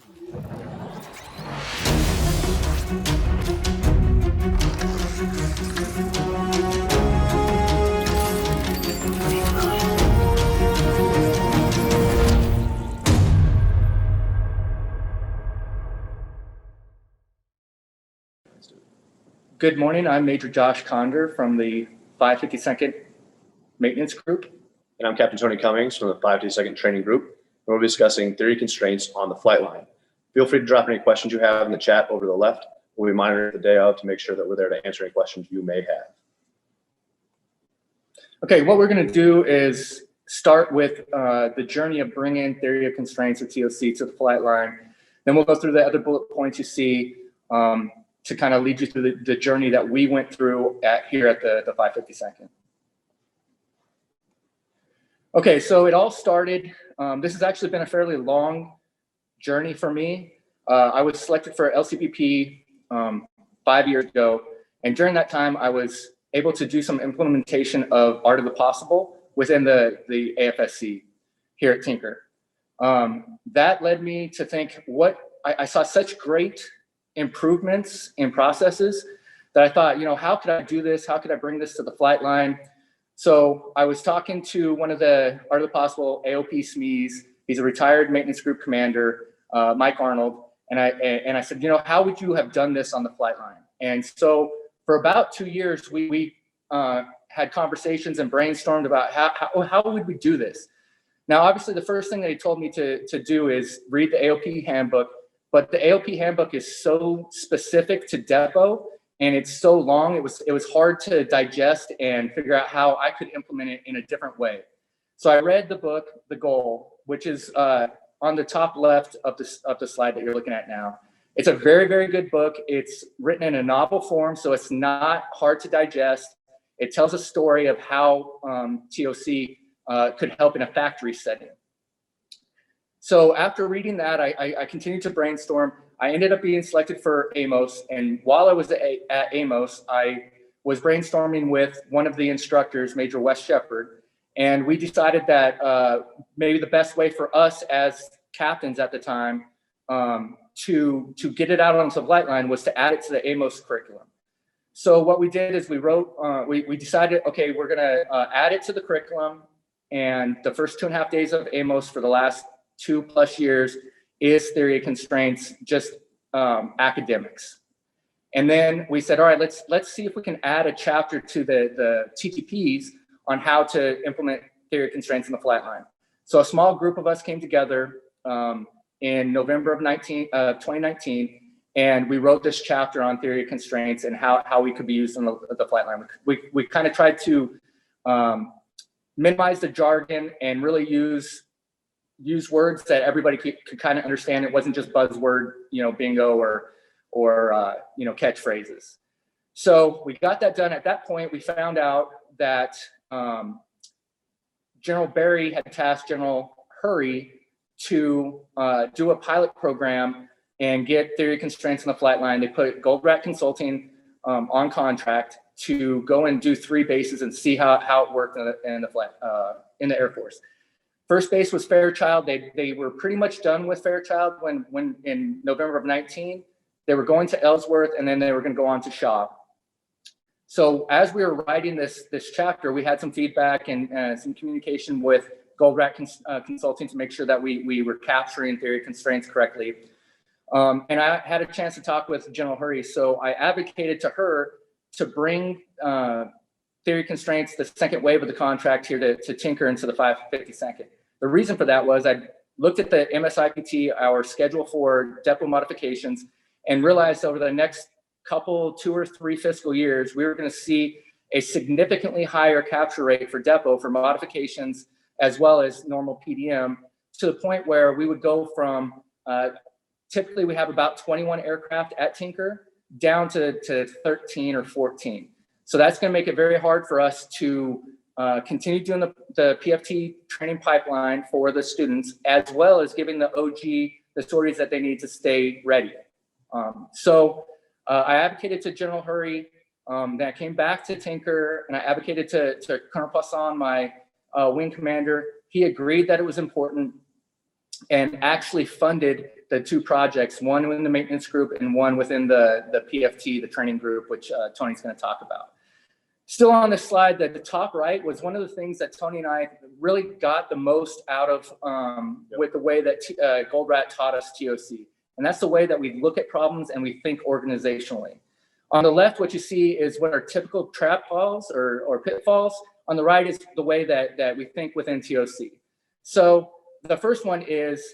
Good morning, I'm Major Josh Conder from the 552nd Maintenance Group. And I'm Captain Tony Cummings from the 552nd Training Group. And we'll be discussing theory constraints on the flight line. Feel free to drop any questions you have in the chat over to the left. We'll be monitoring the day of to make sure that we're there to answer any questions you may have. Okay, what we're going to do is start with the journey of bringing theory of constraints, or TOC, to the flight line. Then we'll go through the other bullet points you see to kind of lead you through the journey that we went through here at the 552nd. Okay, so it all started, this has actually been a fairly long journey for me. I was selected for LCPP 5 years ago, and during that time I was able to do some implementation of Art of the Possible within the AFSC here at Tinker. That led me to think, I saw such great improvements in processes that I thought, how could I do this? How could I bring this to the flight line? So I was talking to one of the Art of the Possible AOP SMEs. He's a retired maintenance group commander, Mike Arnold. And I said, how would you have done this on the flight line? And so for about 2 years, we had conversations and brainstormed about how would we do this? Now, obviously, the first thing that he told me to do is read the AOP handbook. But the AOP handbook is so specific to depot, and it's so long, it was hard to digest and figure out how I could implement it in a different way. So I read the book, The Goal, which is on the top left of the slide that you're looking at now. It's a very, very good book. It's written in a novel form, so it's not hard to digest. It tells a story of how TOC could help in a factory setting. So after reading that, I continued to brainstorm. I ended up being selected for AMOS, and while I was at AMOS, I was brainstorming with one of the instructors, Major Wes Shepard, and we decided that maybe the best way for us as captains at the time to get it out onto the flight line was to add it to the AMOS curriculum. So what we did is we wrote, we decided, okay, we're gonna add it to the curriculum, and the first 2.5 days of AMOS for the last 2+ years is theory of constraints, just academics. And then we said, all right, let's see if we can add a chapter to the TTPs on how to implement theory of constraints in the flight line. So a small group of us came together in November of 2019, and we wrote this chapter on theory of constraints and how we could be used on the flight line. We kind of tried to minimize the jargon and really use words that everybody could kind of understand. It wasn't just buzzword, bingo or catchphrases. So we got that done. At that point, we found out that General Barry had tasked General Hurry to do a pilot program and get theory constraints on the flight line. They put Gold Rat Consulting on contract to go and do 3 bases and see how it worked in the Air Force. First base was Fairchild. They were pretty much done with Fairchild when in November of 19. They were going to Ellsworth, and then they were going to go on to Shaw. So as we were writing this chapter, we had some feedback and some communication with Gold Rat Consulting to make sure that we were capturing theory constraints correctly. And I had a chance to talk with General Hurry, so I advocated to her to bring theory constraints, the second wave of the contract, here to Tinker into the 552nd. The reason for that was I looked at the MSIPT, our schedule for depot modifications, and realized over the next 2 or 3 fiscal years, we were going to see a significantly higher capture rate for depot for modifications as well as normal PDM, to the point where we would go from typically we have about 21 aircraft at Tinker down to 13 or 14. So that's going to make it very hard for us to continue doing the PFT training pipeline for the students, as well as giving the OG the sorties that they need to stay ready. So I advocated to General Hurry, then I came back to Tinker, and I advocated to Colonel Poisson, my wing commander. He agreed that it was important. and actually funded the two projects, one in the maintenance group and one within the PFT, the training group, which Tony's going to talk about. Still on this slide, the top right was one of the things that Tony and I really got the most out of with the way that Gold Rat taught us TOC. And that's the way that we look at problems and we think organizationally. On the left, what you see is what are typical trap falls or pitfalls. On the right is the way that we think within TOC. So the first one is,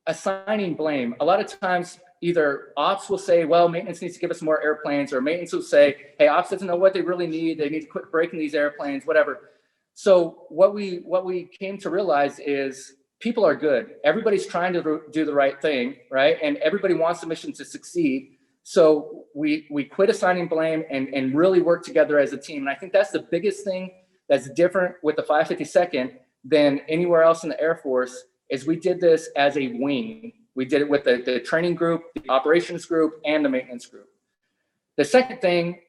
assigning blame. A lot of times, either ops will say, well, maintenance needs to give us more airplanes, or maintenance will say, hey, ops doesn't know what they really need. They need to quit breaking these airplanes, whatever. So what we came to realize is people are good. Everybody's trying to do the right thing, right? And everybody wants the mission to succeed. So we quit assigning blame and really work together as a team. And I think that's the biggest thing that's different with the 552nd than anywhere else in the Air Force, is we did this as a wing. We did it with the training group, the operations group, and the maintenance group. The second thing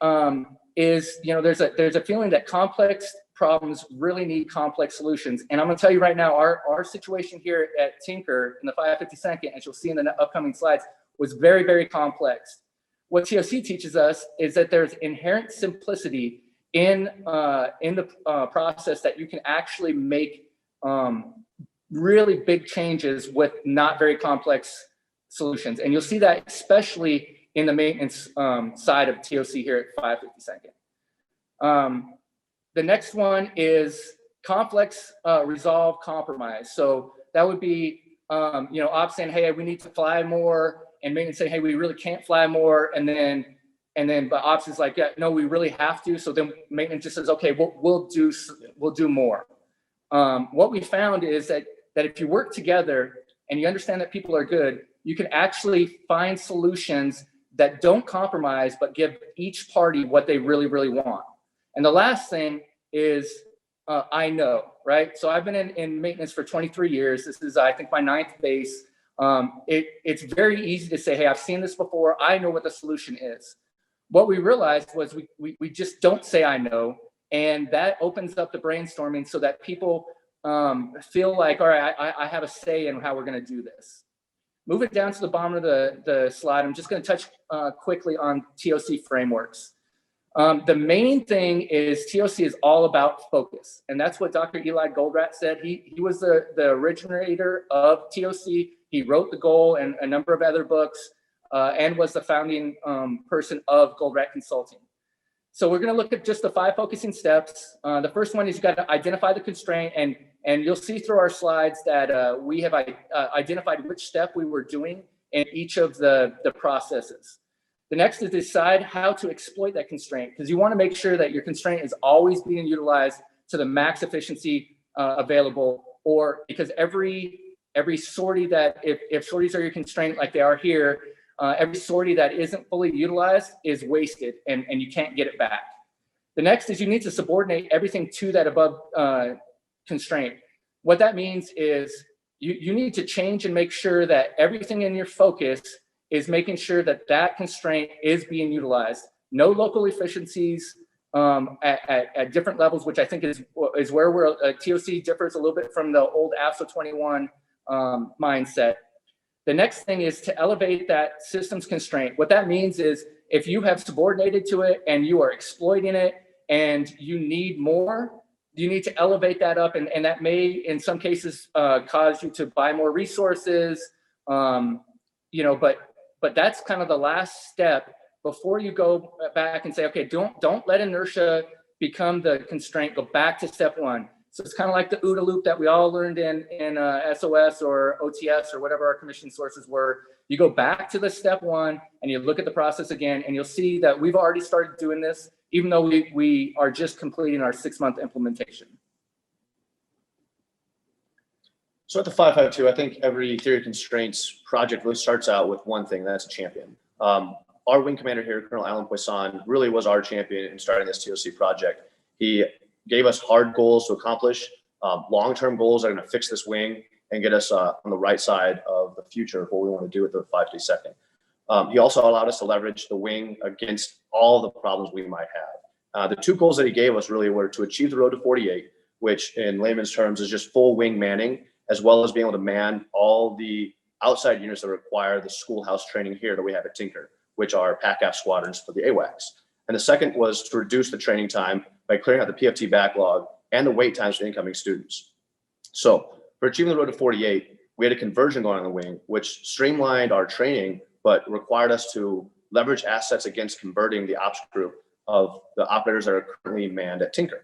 is, there's a feeling that complex problems really need complex solutions. And I'm going to tell you right now, our situation here at Tinker in the 552nd, as you'll see in the upcoming slides, was very, very complex. What TOC teaches us is that there's inherent simplicity in the process, that you can actually make really big changes with not very complex solutions. And you'll see that especially in the maintenance side of TOC here at 552nd. The next one is complex resolve compromise. So that would be, ops saying, hey, we need to fly more, and maintenance saying, hey, we really can't fly more. And then but ops is like, yeah, no, we really have to. So then maintenance just says, okay, we'll do more. What we found is that if you work together and you understand that people are good, you can actually find solutions that don't compromise, but give each party what they really, really want. And the last thing is, I know, right? So I've been in maintenance for 23 years. This is, I think, my 9th base. It's very easy to say, hey, I've seen this before. I know what the solution is. What we realized was we just don't say I know. And that opens up the brainstorming so that people feel like, all right, I have a say in how we're going to do this. Moving down to the bottom of the slide, I'm just going to touch quickly on TOC frameworks. The main thing is TOC is all about focus. And that's what Dr. Eli Goldrat said. He was the originator of TOC. He wrote the goal and a number of other books, and was the founding person of Goldrat Consulting. So we're going to look at just the 5 focusing steps. The first one is you got to identify the constraint, and you'll see through our slides that we have identified which step we were doing in each of the processes. The next is decide how to exploit that constraint, because you want to make sure that your constraint is always being utilized to the max efficiency available, or because every sortie that, if sorties are your constraint like they are here, every sortie that isn't fully utilized is wasted, and you can't get it back. The next is you need to subordinate everything to that above constraint. What that means is you need to change and make sure that everything in your focus is making sure that that constraint is being utilized. No local efficiencies at different levels, which I think is where TOC differs a little bit from the old AFSO 21 mindset. The next thing is to elevate that systems constraint. What that means is if you have subordinated to it and you are exploiting it and you need more, you need to elevate that up. And that may, in some cases, cause you to buy more resources, but that's kind of the last step before you go back and say, okay, don't let inertia become the constraint. Go back to step 1. So it's kind of like the OODA loop that we all learned in SOS or OTS or whatever our commission sources were. You go back to the step 1 and you look at the process again, and you'll see that we've already started doing this, even though we are just completing our 6-month implementation. So at the 552, I think every theory of constraints project really starts out with one thing, that's a champion. Our wing commander here, Colonel Alan Poisson, really was our champion in starting this TOC project. He gave us hard goals to accomplish, long-term goals that are going to fix this wing and get us on the right side of the future of what we want to do with the 552nd. He also allowed us to leverage the wing against all the problems we might have. The 2 goals that he gave us really were to achieve the road to 48, which in layman's terms is just full wing manning, as well as being able to man all the outside units that require the schoolhouse training here that we have at Tinker, which are PACAF squadrons for the AWACS. And the second was to reduce the training time by clearing out the PFT backlog and the wait times for incoming students. So for Achieving the Road to 48, we had a conversion going on in the wing, which streamlined our training, but required us to leverage assets against converting the ops group of the operators that are currently manned at Tinker.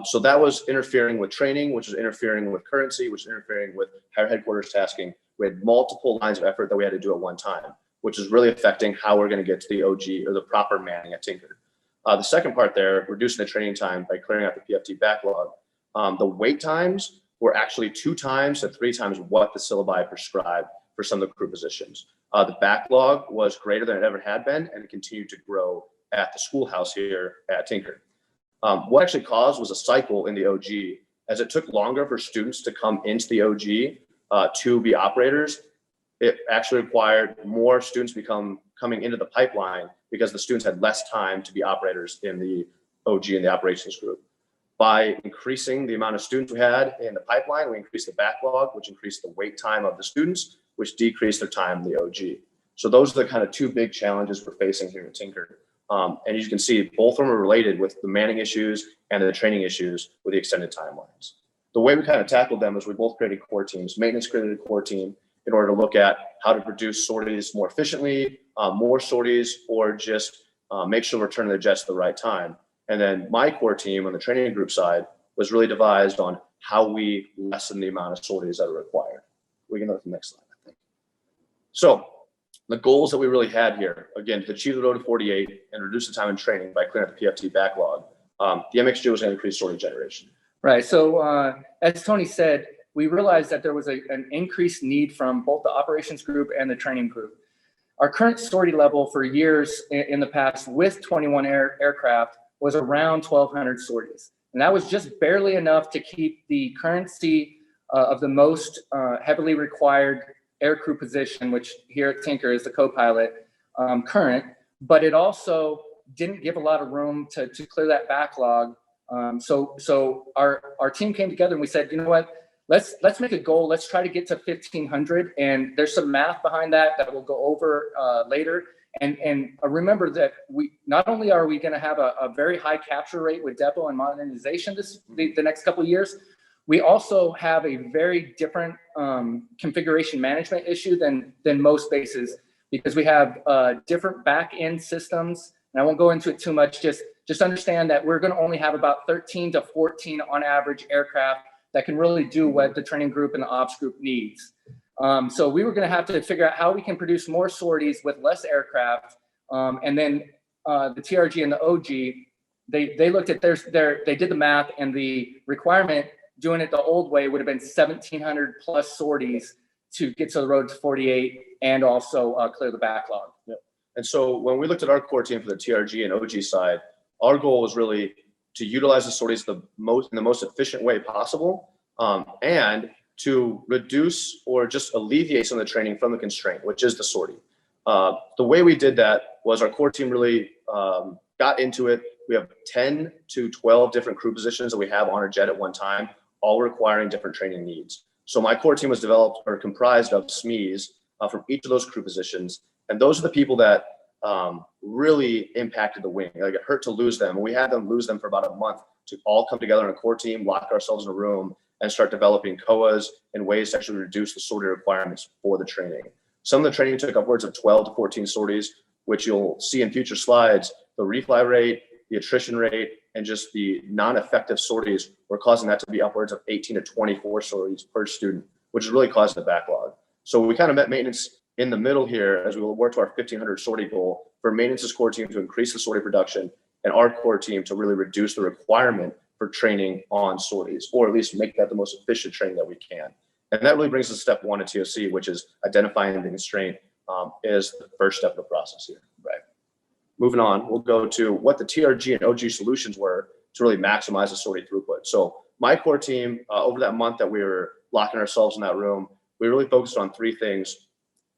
So that was interfering with training, which was interfering with currency, which was interfering with higher headquarters tasking. We had multiple lines of effort that we had to do at one time, which is really affecting how we're going to get to the OG or the proper manning at Tinker. The second part there, reducing the training time by clearing out the PFT backlog. The wait times were actually 2 times to 3 times what the syllabi prescribed for some of the crew positions. The backlog was greater than it ever had been, and it continued to grow at the schoolhouse here at Tinker. What actually caused was a cycle in the OG, as it took longer for students to come into the OG to be operators. It actually required more students coming into the pipeline because the students had less time to be operators in the OG and the operations group. By increasing the amount of students we had in the pipeline, we increased the backlog, which increased the wait time of the students, which decreased their time in the OG. So those are the kind of 2 big challenges we're facing here at Tinker. And you can see both of them are related with the manning issues and the training issues with the extended timelines. The way we kind of tackled them is we both created core teams. Maintenance created a core team in order to look at how to produce sorties more efficiently, more sorties, or just make sure we're turning the jets at the right time. And then my core team on the training group side was really devised on how we lessen the amount of sorties that are required. We can go to the next slide, I think. So the goals that we really had here, again, to achieve the road to 48 and reduce the time in training by clearing up the PFT backlog, the MXG was going to increase sortie generation. Right. So as Tony said, we realized that there was an increased need from both the operations group and the training group. Our current sortie level for years in the past with 21 aircraft was around 1,200 sorties. And that was just barely enough to keep the currency of the most heavily required aircrew position, which here at Tinker is the co-pilot, current, but it also didn't give a lot of room to clear that backlog. So our team came together and we said, you know what, let's make a goal. Let's try to get to 1,500. And there's some math behind that we'll go over later. And remember that we not only are we going to have a very high capture rate with depot and modernization the next couple of years, we also have a very different configuration management issue than most bases, because we have different back end systems. And I won't go into it too much. Just understand that we're going to only have about 13 to 14 on average aircraft that can really do what the training group and the ops group needs. So we were going to have to figure out how we can produce more sorties with less aircraft. And then the TRG and the OG, they looked at they did the math, and the requirement doing it the old way would have been 1,700 plus sorties to get to the road to 48 and also clear the backlog. Yep. And so when we looked at our core team for the TRG and OG side, our goal was really to utilize the sorties in the most efficient way possible, and to reduce or just alleviate some of the training from the constraint, which is the sortie. The way we did that was our core team really got into it. We have 10 to 12 different crew positions that we have on our jet at one time, all requiring different training needs. So my core team was developed or comprised of SMEs from each of those crew positions. And those are the people that really impacted the wing. Like, it hurt to lose them. We had them lose them for about a month to all come together in a core team, lock ourselves in a room, and start developing COAs and ways to actually reduce the sortie requirements for the training. Some of the training took upwards of 12 to 14 sorties, which you'll see in future slides. The refly rate, the attrition rate, and just the non-effective sorties were causing that to be upwards of 18 to 24 sorties per student, which is really causing the backlog. So we kind of met maintenance in the middle here as we will work to our 1,500 sortie goal for maintenance's core team to increase the sortie production, and our core team to really reduce the requirement for training on sorties, or at least make that the most efficient training that we can. And that really brings us to step 1 at TOC, which is identifying the constraint is the first step of the process here. Right. Moving on, we'll go to what the TRG and OG solutions were to really maximize the sortie throughput. So my core team, over that month that we were locking ourselves in that room, we really focused on 3 things,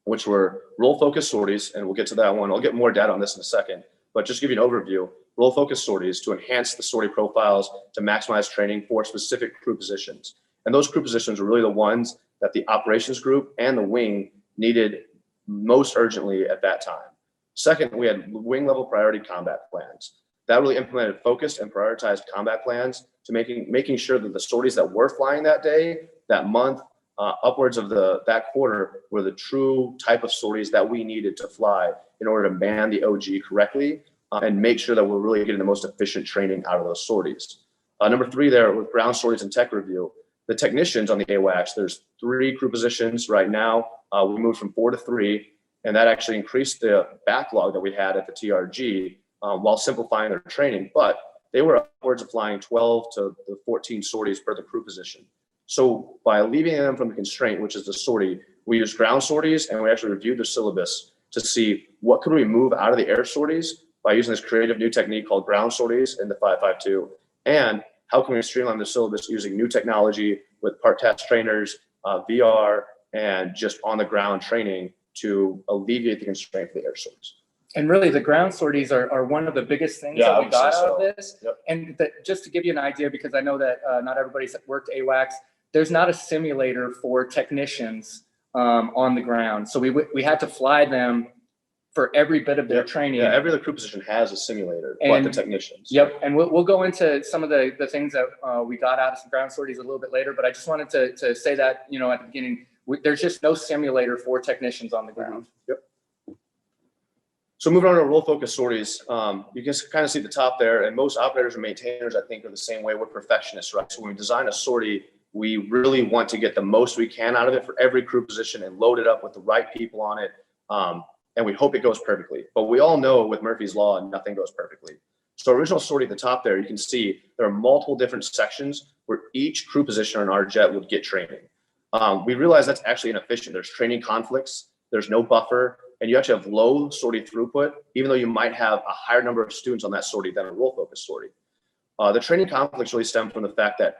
which were role-focused sorties, and we'll get to that one. I'll get more data on this in a second, but just to give you an overview, role focused sorties to enhance the sortie profiles to maximize training for specific crew positions. And those crew positions were really the ones that the operations group and the wing needed most urgently at that time. Second, we had wing level priority combat plans. That really implemented focused and prioritized combat plans to making sure that the sorties that were flying that day, that month, upwards of that quarter were the true type of sorties that we needed to fly in order to man the OG correctly and make sure that we're really getting the most efficient training out of those sorties. Number three there with ground sorties and tech review. The technicians on the AWACS, there's 3 crew positions right now. We moved from 4 to 3, and that actually increased the backlog that we had at the TRG while simplifying their training. But they were upwards of flying 12 to 14 sorties per the crew position. So by alleviating them from the constraint, which is the sortie, we used ground sorties, and we actually reviewed the syllabus to see what could we move out of the air sorties by using this creative new technique called ground sorties in the 552, and how can we streamline the syllabus using new technology with part task trainers, VR, and just on the ground training to alleviate the constraint for the air sorties. And really, the ground sorties are one of the biggest things that we got out of this. Yep. And just to give you an idea, because I know that not everybody's worked AWACS, there's not a simulator for technicians on the ground. So we had to fly them for every bit of their training. Yeah, every other crew position has a simulator, but the technicians. Yep, and we'll go into some of the things that we got out of some ground sorties a little bit later, but I just wanted to say that, you know, at the beginning, there's just no simulator for technicians on the ground. Yep. So moving on to role focused sorties, you can kind of see the top there, and most operators and maintainers, I think, are the same way. We're perfectionists, right? So when we design a sortie, we really want to get the most we can out of it for every crew position and load it up with the right people on it. And we hope it goes perfectly. But we all know with Murphy's Law, nothing goes perfectly. So original sortie at the top there, you can see there are multiple different sections where each crew positioner in our jet would get training. We realize that's actually inefficient. There's training conflicts, there's no buffer, and you actually have low sortie throughput, even though you might have a higher number of students on that sortie than a role-focused sortie. The training conflicts really stem from the fact that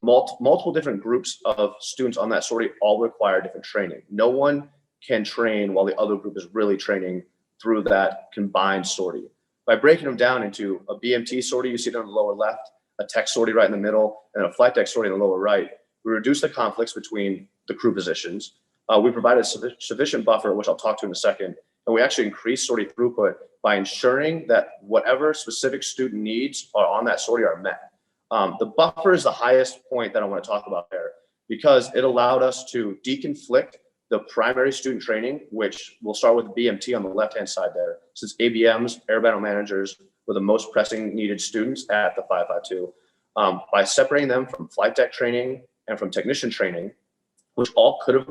multiple different groups of students on that sortie all require different training. No one can train while the other group is really training through that combined sortie. By breaking them down into a BMT sortie, you see it on the lower left, a tech sortie right in the middle, and a flight deck sortie in the lower right, we reduce the conflicts between the crew positions. We provide a sufficient buffer, which I'll talk to in a second, and we actually increase sortie throughput by ensuring that whatever specific student needs are on that sortie are met. The buffer is the highest point that I want to talk about there because it allowed us to deconflict the primary student training, which we'll start with BMT on the left-hand side there, since ABMs, air battle managers, were the most pressing needed students at the 552. By separating them from flight deck training and from technician training, which all could have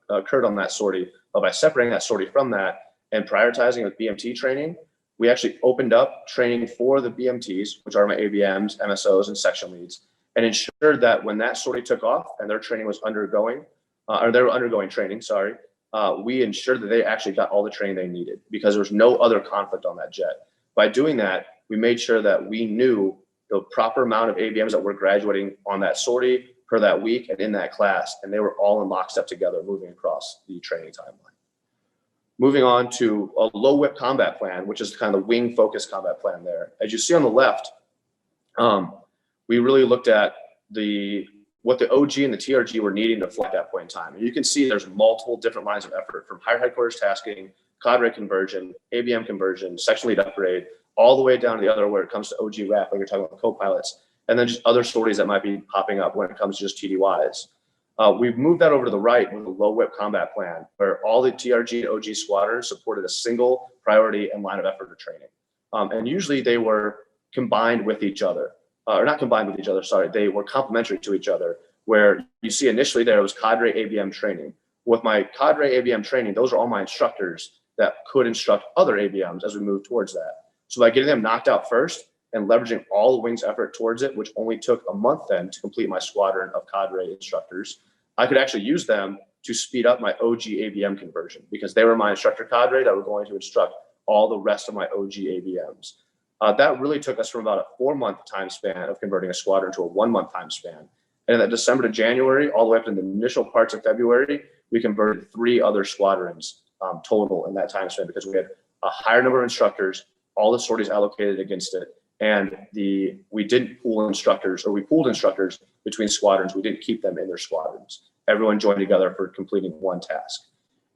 occurred on that sortie, but by separating that sortie from that and prioritizing with BMT training, we actually opened up training for the BMTs, which are my ABMs, MSOs, and section leads, and ensured that when that sortie took off and their training was undergoing, or they were undergoing training, sorry, we ensured that they actually got all the training they needed because there was no other conflict on that jet. By doing that, we made sure that we knew the proper amount of ABMs that were graduating on that sortie per that week and in that class, and they were all in lockstep together moving across the training timeline. Moving on to a low whip combat plan, which is kind of the wing focused combat plan there. As you see on the left, we really looked at what the OG and the TRG were needing to fly at that point in time. And you can see there's multiple different lines of effort from higher headquarters tasking, cadre conversion, ABM conversion, section lead upgrade, all the way down to the other where it comes to OG rap, like you're talking about co-pilots, and then just other sorties that might be popping up when it comes to just TDYs. We've moved that over to the right with a low whip combat plan where all the TRG and OG squadrons supported a single priority and line of effort of training. And usually they were combined with each other. Or not combined with each other, sorry, they were complementary to each other, where you see initially there was cadre ABM training. With my cadre ABM training, those are all my instructors that could instruct other ABMs as we move towards that. So by getting them knocked out first and leveraging all the wing's effort towards it, which only took a month then to complete my squadron of cadre instructors, I could actually use them to speed up my OG ABM conversion because they were my instructor cadre that were going to instruct all the rest of my OG ABMs. That really took us from about a 4-month time span of converting a squadron to a 1-month time span. And in that December to January, all the way up to the initial parts of February, we converted 3 other squadrons total in that time span because we had a higher number of instructors, all the sorties allocated against it. And we didn't pool instructors, or we pooled instructors between squadrons. We didn't keep them in their squadrons. Everyone joined together for completing one task.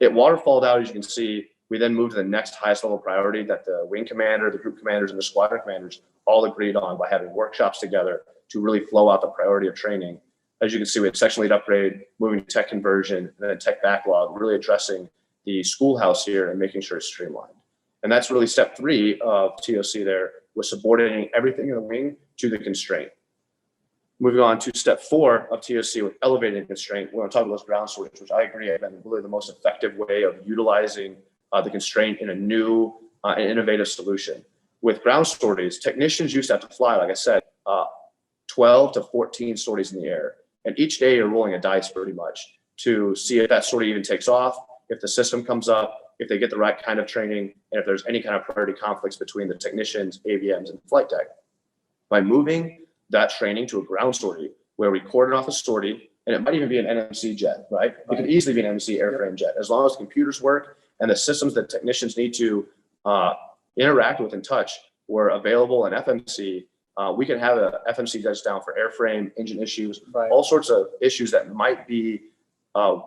It waterfalled out, as you can see. We then moved to the next highest level priority that the wing commander, the group commanders, and the squadron commanders all agreed on by having workshops together to really flow out the priority of training. As you can see, we had section lead upgrade, moving to tech conversion, and then tech backlog, really addressing the schoolhouse here and making sure it's streamlined. And that's really step 3 of TOC there, was subordinating everything in the wing to the constraint. Moving on to step 4 of TOC with elevating constraint, we're going to talk about those ground sorties, which I agree have been really the most effective way of utilizing the constraint in a new and innovative solution. With ground sorties, technicians used to have to fly, like I said, 12 to 14 sorties in the air. And each day you're rolling a dice pretty much to see if that sortie even takes off, if the system comes up, if they get the right kind of training, and if there's any kind of priority conflicts between the technicians, AVMs, and flight deck. By moving that training to a ground sortie, where we cordon off a sortie, and it might even be an NMC jet, right? It could easily be an NMC airframe jet, as long as the computers work and the systems that technicians need to interact with and touch were available in FMC. We can have a FMC jets down for airframe, engine issues, all sorts of issues that might be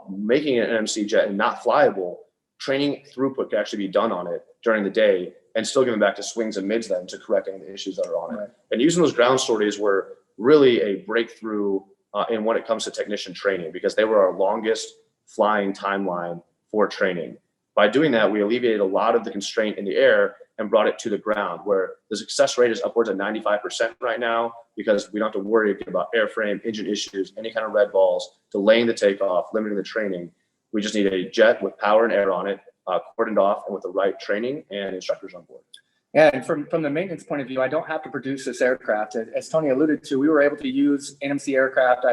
making an NMC jet and not flyable. Training throughput can actually be done on it during the day and still giving back to swings and mids then to correct any of the issues that are on it. And using those ground sorties were really a breakthrough in when it comes to technician training, because they were our longest flying timeline for training. By doing that, we alleviated a lot of the constraint in the air and brought it to the ground, where the success rate is upwards of 95% right now, because we don't have to worry about airframe, engine issues, any kind of red balls, delaying the takeoff, limiting the training. We just need a jet with power and air on it, cordoned off, and with the right training and instructors on board. Yeah, and from the maintenance point of view, I don't have to produce this aircraft. As Tony alluded to, we were able to use NMC aircraft.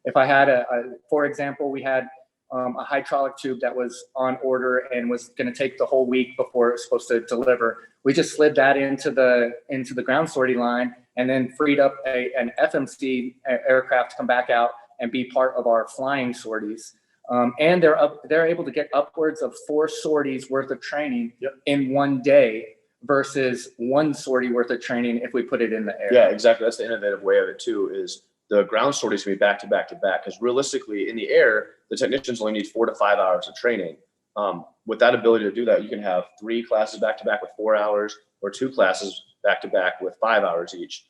If I had for example, we had a hydraulic tube that was on order and was going to take the whole week before it was supposed to deliver. We just slid that into the ground sortie line, and then freed up an FMC aircraft to come back out and be part of our flying sorties. And they're able to get upwards of 4 sorties worth of training in one day versus 1 sortie worth of training if we put it in the air. Yeah, exactly. That's the innovative way of it too, is the ground sorties can be back to back to back, because realistically in the air, the technicians only need 4 to 5 hours of training. With that ability to do that, you can have 3 classes back to back with 4 hours, or 2 classes back to back with 5 hours each,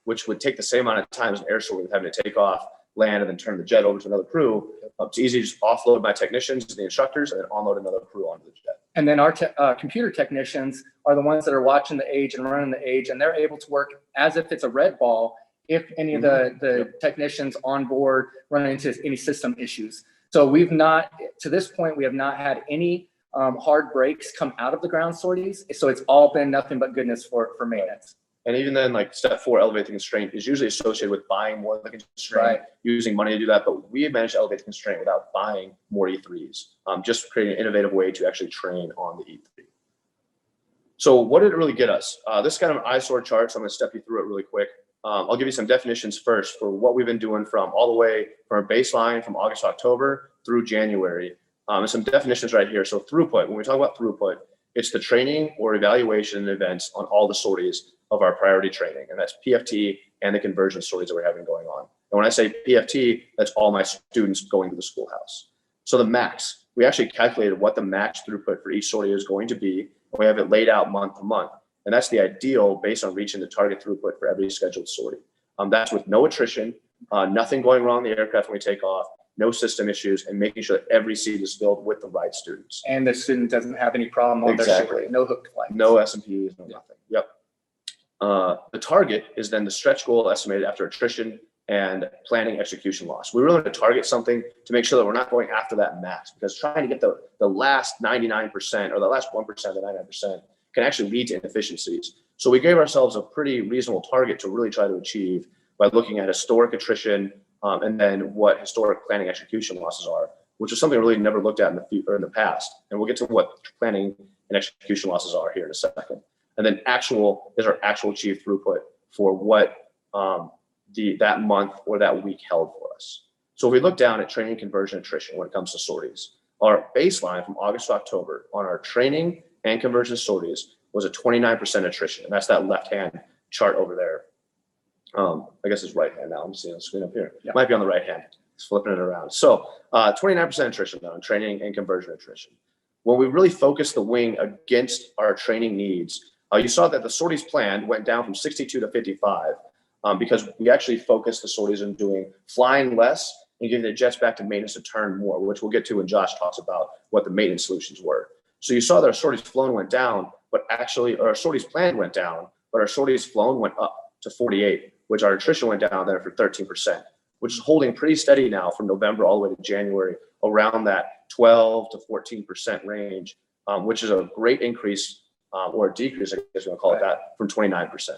which would take the same amount of time as an air sortie with having to take off, land, and then turn the jet over to another crew. It's easy to just offload my technicians to the instructors and then onload another crew onto the jet. And then our computer technicians are the ones that are watching the age and running the age, and they're able to work as if it's a red ball if any of the technicians on board run into any system issues. So we've not, to this point, we have not had any hard breaks come out of the ground sorties. So it's all been nothing but goodness for maintenance. And even then, like step 4, elevate the constraint, is usually associated with buying more of the constraint, using money to do that. But we have managed to elevate the constraint without buying more E3s, just creating an innovative way to actually train on the E3. So what did it really get us? This is kind of an eyesore chart, so I'm going to step you through it really quick. I'll give you some definitions first for what we've been doing from all the way from our baseline from August to October through January. And some definitions right here. So throughput, when we talk about throughput, it's the training or evaluation events on all the sorties of our priority training. And that's PFT and the conversion sorties that we're having going on. And when I say PFT, that's all my students going to the schoolhouse. So the max, we actually calculated what the max throughput for each sortie is going to be. And we have it laid out month to month. And that's the ideal based on reaching the target throughput for every scheduled sortie. That's with no attrition, nothing going wrong in the aircraft when we take off, no system issues, and making sure that every seat is filled with the right students. And the student doesn't have any problem on their sortie, no hooked flights. No S&Ps, no nothing. Yep. The target is then the stretch goal estimated after attrition and planning execution loss. We really want to target something to make sure that we're not going after that max, because trying to get the last 99% or the last 1% of the 99% can actually lead to inefficiencies. So we gave ourselves a pretty reasonable target to really try to achieve by looking at historic attrition and then what historic planning execution losses are, which is something we really never looked at in the past. And we'll get to what planning and execution losses are here in a second. And then actual is our actual achieved throughput for what that month or that week held for us. So if we look down at training, conversion, attrition when it comes to sorties, our baseline from August to October on our training and conversion sorties was a 29% attrition. And that's that left-hand chart over there. I guess it's right hand now. I'm seeing the screen up here. Might be on the right hand. It's flipping it around. So 29% attrition though in training and conversion attrition. When we really focused the wing against our training needs, you saw that the sorties planned went down from 62 to 55 because we actually focused the sorties on doing flying less and getting the jets back to maintenance to turn more, which we'll get to when Josh talks about what the maintenance solutions were. So you saw that our sorties flown went down, but actually our sorties planned went down, but our sorties flown went up to 48, which our attrition went down there for 13%, which is holding pretty steady now from November all the way to January, around that 12 to 14% range, which is a great increase or a decrease, I guess you want to call it that, from 29%.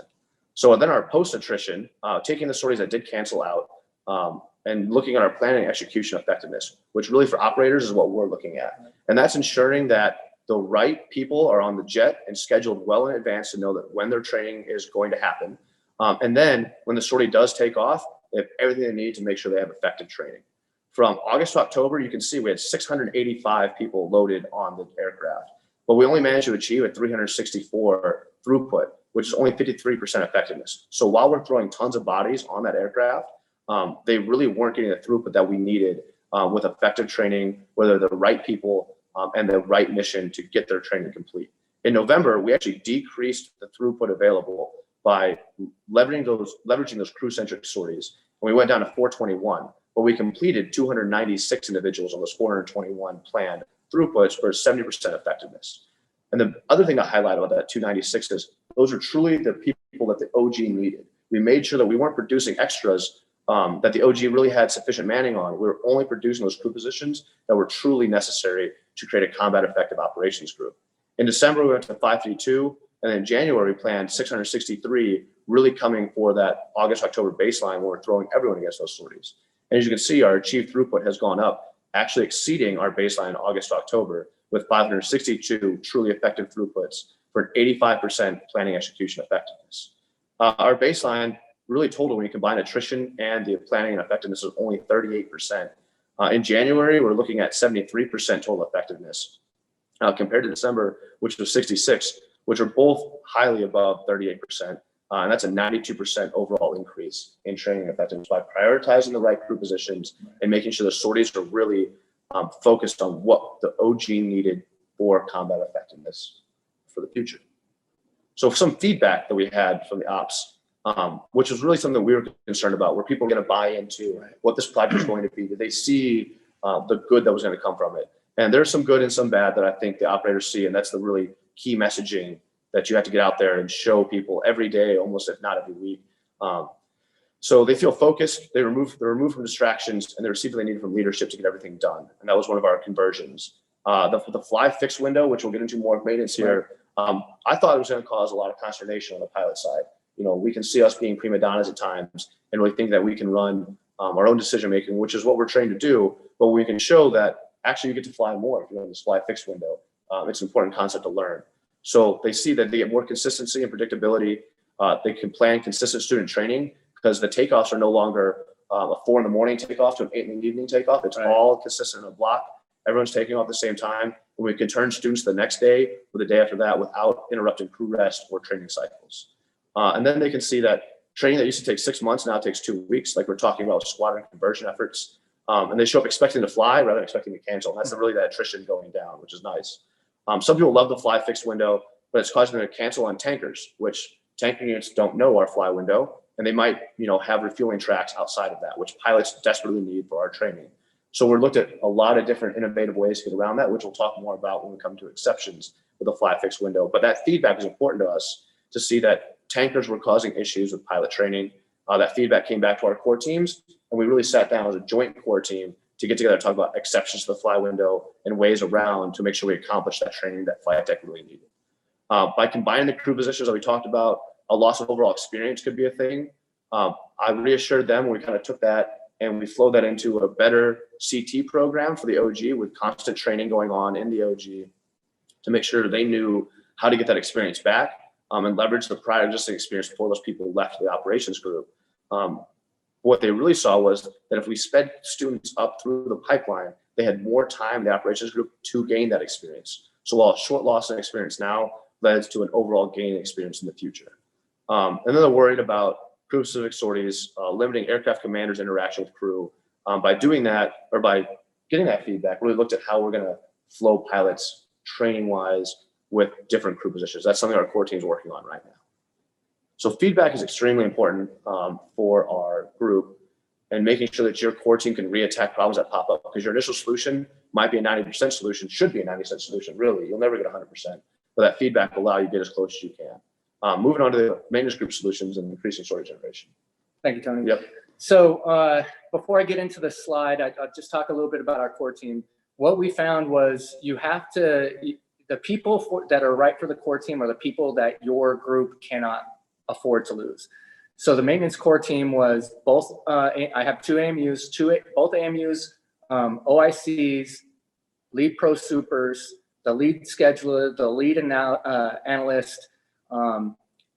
So then our post-attrition, taking the sorties that did cancel out and looking at our planning and execution effectiveness, which really for operators is what we're looking at. And that's ensuring that the right people are on the jet and scheduled well in advance to know that when their training is going to happen. And then when the sortie does take off, they have everything they need to make sure they have effective training. From August to October, you can see we had 685 people loaded on the aircraft, but we only managed to achieve a 364 throughput, which is only 53% effectiveness. So while we're throwing tons of bodies on that aircraft, they really weren't getting the throughput that we needed with effective training, whether the right people and the right mission to get their training complete. In November, we actually decreased the throughput available by leveraging those crew-centric sorties. And we went down to 421, but we completed 296 individuals on those 421 planned throughputs for 70% effectiveness. And the other thing to highlight about that 296 is those are truly the people that the OG needed. We made sure that we weren't producing extras that the OG really had sufficient manning on. We were only producing those crew positions that were truly necessary to create a combat effective operations group. In December, we went to 552, and in January, we planned 663, really coming for that August-October baseline where we're throwing everyone against those sorties. And as you can see, our achieved throughput has gone up, actually exceeding our baseline in August-October with 562 truly effective throughputs for an 85% planning execution effectiveness. Our baseline really total when you combine attrition and the planning and effectiveness is only 38%. In January, we're looking at 73% total effectiveness compared to December, which was 66, which are both highly above 38%. And that's a 92% overall increase in training effectiveness by prioritizing the right crew positions and making sure the sorties are really focused on what the OG needed for combat effectiveness for the future. So some feedback that we had from the ops, which was really something we were concerned about, were people going to buy into what this project is going to be? Did they see the good that was going to come from it? And there's some good and some bad that I think the operators see, and that's the really key messaging that you have to get out there and show people every day, almost if not every week. So they feel focused, they're removed from distractions, and they receive what they need from leadership to get everything done. And that was one of our conversions. The fly fix window, which we'll get into more maintenance here, I thought it was going to cause a lot of consternation on the pilot side. You know, we can see us being prima donnas at times and really think that we can run our own decision making, which is what we're trained to do. But we can show that actually you get to fly more if you're in this fly fix window. It's an important concept to learn. So they see that they get more consistency and predictability. They can plan consistent student training because the takeoffs are no longer a 4 a.m. takeoff to an 8 p.m. takeoff. It's all consistent in a block. Everyone's taking off at the same time. And we can turn students the next day or the day after that without interrupting crew rest or training cycles. And then they can see that training that used to take 6 months now takes 2 weeks, like we're talking about squadron conversion efforts. And they show up expecting to fly rather than expecting to cancel. And that's really that attrition going down, which is nice. Some people love the fly fixed window, but it's causing them to cancel on tankers, which tanker units don't know our fly window. And they might, have refueling tracks outside of that, which pilots desperately need for our training. So we're looked at a lot of different innovative ways to get around that, which we'll talk more about when we come to exceptions with the fly fixed window. But that feedback is important to us to see that tankers were causing issues with pilot training. That feedback came back to our core teams, and we really sat down as a joint core team to get together and talk about exceptions to the fly window and ways around to make sure we accomplish that training that flight deck really needed. By combining the crew positions that we talked about, a loss of overall experience could be a thing. I reassured them when we kind of took that and we flowed that into a better CT program for the OG with constant training going on in the OG to make sure they knew how to get that experience back and leverage the prior existing experience before those people left the operations group. What they really saw was that if we sped students up through the pipeline, they had more time in the operations group to gain that experience. So while a short loss in experience now, leads to an overall gain experience in the future. And then they're worried about crew-specific sorties, limiting aircraft commanders' interaction with crew. By doing that, or by getting that feedback, really looked at how we're going to flow pilots training-wise with different crew positions. That's something our core team is working on right now. So feedback is extremely important for our group, and making sure that your core team can re-attack problems that pop up, because your initial solution might be a 90% solution, should be a 90% solution, really. You'll never get 100%, but that feedback will allow you to get as close as you can. Moving on to the maintenance group solutions and increasing sortie generation. Thank you, Tony. Yep. So before I get into the slide, I'll just talk a little bit about our core team. What we found was you have to, the people that are right for the core team are the people that your group cannot afford to lose. So the maintenance core team was both, I have two AMUs, both AMUs, OICs, lead pro supers, the lead scheduler, the lead analyst.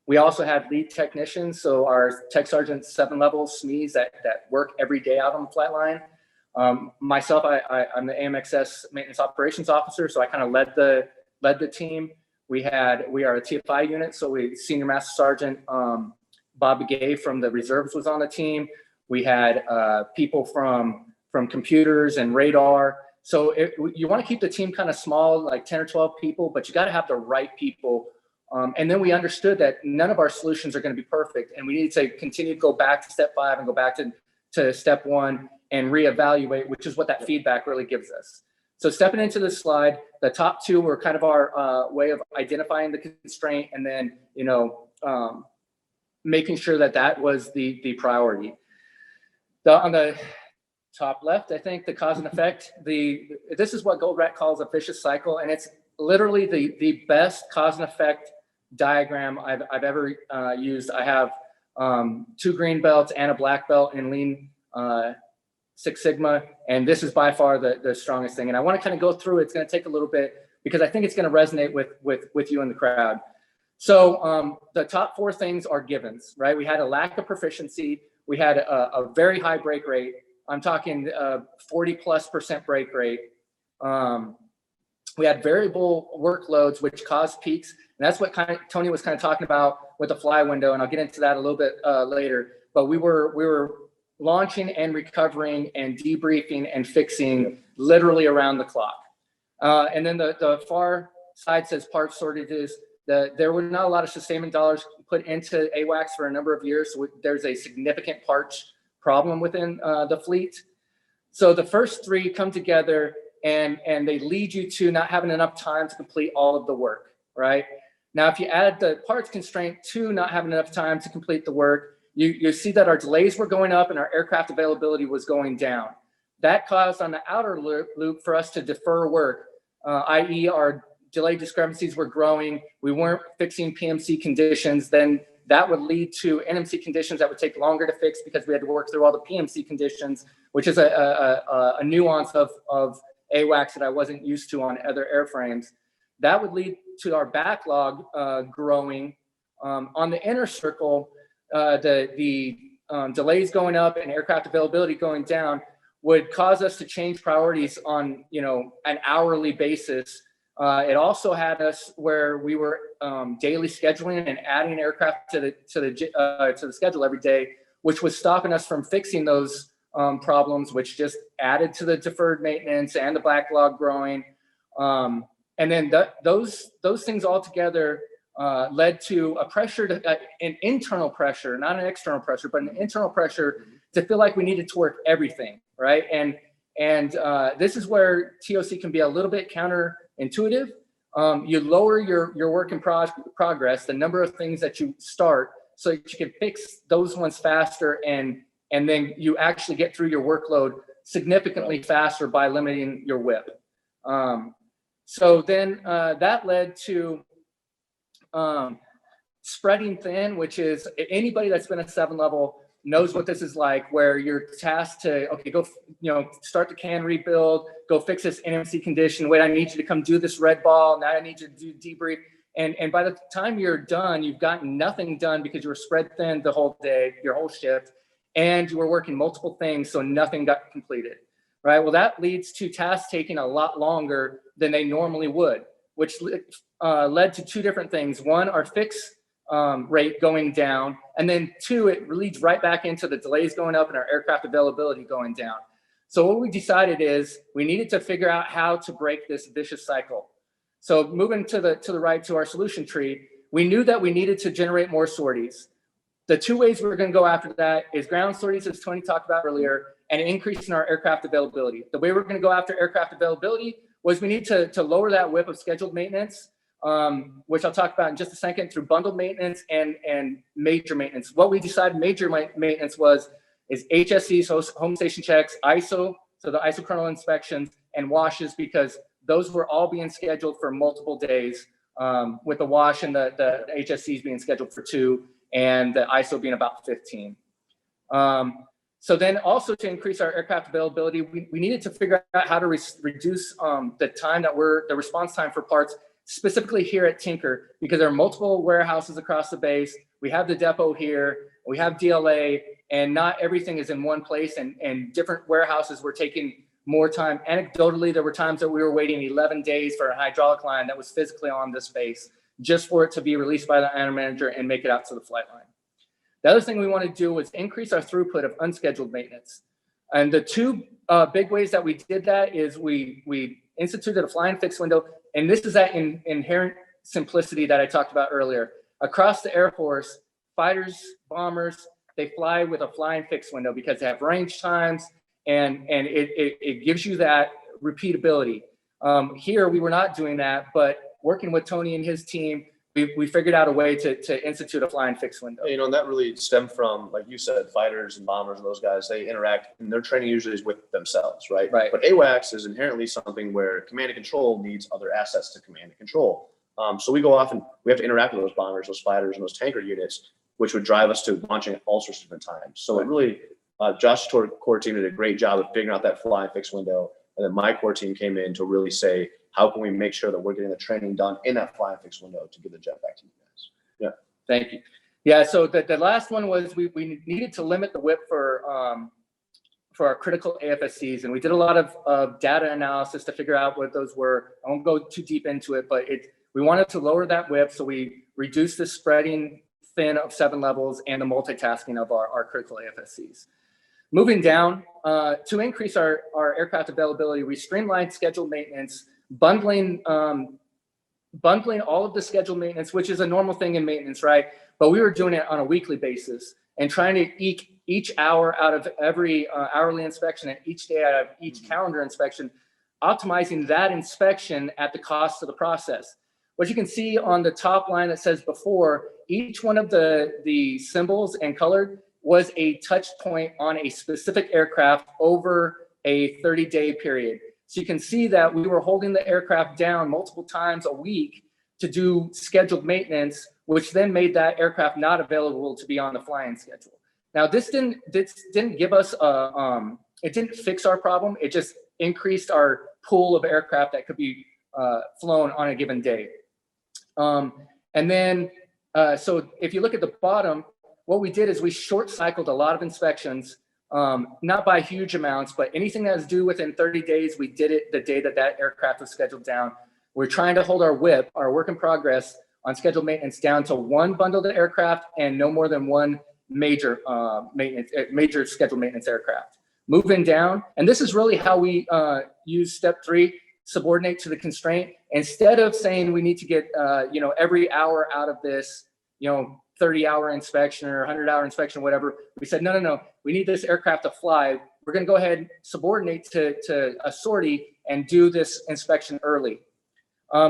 We also have lead technicians, so our tech sergeant 7 level SMEs that work every day out on the flight line. Myself, I'm the AMXS maintenance operations officer, so I kind of led the team. We are a TFI unit, so Senior Master Sergeant Bob Gay from the reserves was on the team. We had people from computers and radar. So you want to keep the team kind of small, like 10 or 12 people, but you got to have the right people. And then we understood that none of our solutions are going to be perfect, and we need to continue to go back to step 5 and go back to step 1 and reevaluate, which is what that feedback really gives us. So stepping into this slide, the top 2 were kind of our way of identifying the constraint, and then making sure that was the priority. On the top left, I think the cause and effect. This is what Gold Rat calls a vicious cycle, and it's literally the best cause and effect diagram I've ever used. I have 2 green belts and a black belt in Lean Six Sigma, and this is by far the strongest thing. And I want to kind of go through it. It's going to take a little bit because I think it's going to resonate with you in the crowd. So the top 4 things are givens, right? We had a lack of proficiency. We had a very high break rate. I'm talking 40+% break rate. We had variable workloads, which caused peaks. And that's what Tony was kind of talking about with the fly window. And I'll get into that a little bit later. But we were launching and recovering and debriefing and fixing literally around the clock. And then the far side says part shortages. There were not a lot of sustainment dollars put into AWACS for a number of years. So there's a significant parts problem within the fleet. So the first 3 come together and they lead you to not having enough time to complete all of the work, right? Now, if you add the parts constraint to not having enough time to complete the work, you see that our delays were going up and our aircraft availability was going down. That caused on the outer loop for us to defer work, i.e. our delay discrepancies were growing. We weren't fixing PMC conditions. Then that would lead to NMC conditions that would take longer to fix because we had to work through all the PMC conditions, which is a nuance of AWACS that I wasn't used to on other airframes. That would lead to our backlog growing. On the inner circle, the delays going up and aircraft availability going down would cause us to change priorities on an hourly basis. It also had us where we were daily scheduling and adding aircraft to the schedule every day, which was stopping us from fixing those problems, which just added to the deferred maintenance and the backlog growing. And then those things all together led to a pressure, an internal pressure, not an external pressure, but an internal pressure to feel like we needed to work everything, right? And this is where TOC can be a little bit counterintuitive. You lower your work in progress, the number of things that you start, so that you can fix those ones faster, and then you actually get through your workload significantly faster by limiting your WIP. So then that led to spreading thin, which is anybody that's been at 7 level knows what this is like, where you're tasked to, okay, go, start the can rebuild, go fix this NMC condition. Wait, I need you to come do this red ball. Now I need you to do debrief. And by the time you're done, you've gotten nothing done because you were spread thin the whole day, your whole shift, and you were working multiple things, so nothing got completed, right? Well, that leads to tasks taking a lot longer than they normally would, which led to two different things. One, our fix rate going down, and then two, it leads right back into the delays going up and our aircraft availability going down. So what we decided is we needed to figure out how to break this vicious cycle. So moving to the right to our solution tree, we knew that we needed to generate more sorties. The two ways we're going to go after that is ground sorties, as Tony talked about earlier, and increasing our aircraft availability. The way we're going to go after aircraft availability was we need to lower that WIP of scheduled maintenance, which I'll talk about in just a second, through bundled maintenance and major maintenance. What we decided major maintenance is HSCs, home station checks, ISO, so the isokernel inspections, and washes, because those were all being scheduled for multiple days, with the wash and the HSCs being scheduled for 2, and the ISO being about 15. So then also to increase our aircraft availability, we needed to figure out how to reduce the time that the response time for parts, specifically here at Tinker, because there are multiple warehouses across the base. We have the depot here, we have DLA, and not everything is in one place, and different warehouses were taking more time. Anecdotally, there were times that we were waiting 11 days for a hydraulic line that was physically on this base just for it to be released by the owner manager and make it out to the flight line. The other thing we want to do was increase our throughput of unscheduled maintenance. And the two big ways that we did that is we instituted a fly and fix window. And this is that inherent simplicity that I talked about earlier. Across the Air Force, fighters, bombers, they fly with a fly and fix window because they have range times, and it gives you that repeatability. Here, we were not doing that, but working with Tony and his team, we figured out a way to institute a fly and fix window. You know, and that really stemmed from, like you said, fighters and bombers and those guys, they interact, and their training usually is with themselves, right? Right. But AWACS is inherently something where command and control needs other assets to command and control. So we go off and we have to interact with those bombers, those fighters, and those tanker units, which would drive us to launching at all sorts of different times. So it really, Josh's core team did a great job of figuring out that fly and fix window. And then my core team came in to really say, how can we make sure that we're getting the training done in that fly and fix window to give the jet back to you guys? Yeah. Thank you. Yeah, so the last one was we needed to limit the WIP for our critical AFSCs. And we did a lot of data analysis to figure out what those were. I won't go too deep into it, but we wanted to lower that WIP. So we reduced the spreading thin of 7 levels and the multitasking of our critical AFSCs. Moving down, to increase our aircraft availability, we streamlined scheduled maintenance, bundling all of the scheduled maintenance, which is a normal thing in maintenance, right? But we were doing it on a weekly basis and trying to eke each hour out of every hourly inspection and each day out of each calendar inspection, optimizing that inspection at the cost of the process. What you can see on the top line that says before, each one of the symbols and colored was a touch point on a specific aircraft over a 30-day period. So you can see that we were holding the aircraft down multiple times a week to do scheduled maintenance, which then made that aircraft not available to be on the flying schedule. Now, this didn't give us it didn't fix our problem. It just increased our pool of aircraft that could be flown on a given day. And then, so if you look at the bottom, what we did is we short cycled a lot of inspections, not by huge amounts, but anything that was due within 30 days, we did it the day that aircraft was scheduled down. We're trying to hold our WIP, our work in progress, on scheduled maintenance down to 1 bundled aircraft and no more than 1 major scheduled maintenance aircraft. Moving down, and this is really how we use step 3, subordinate to the constraint. Instead of saying we need to get every hour out of this 30-hour inspection or 100-hour inspection, whatever, we said no, we need this aircraft to fly. We're going to go ahead and subordinate to a sortie and do this inspection early.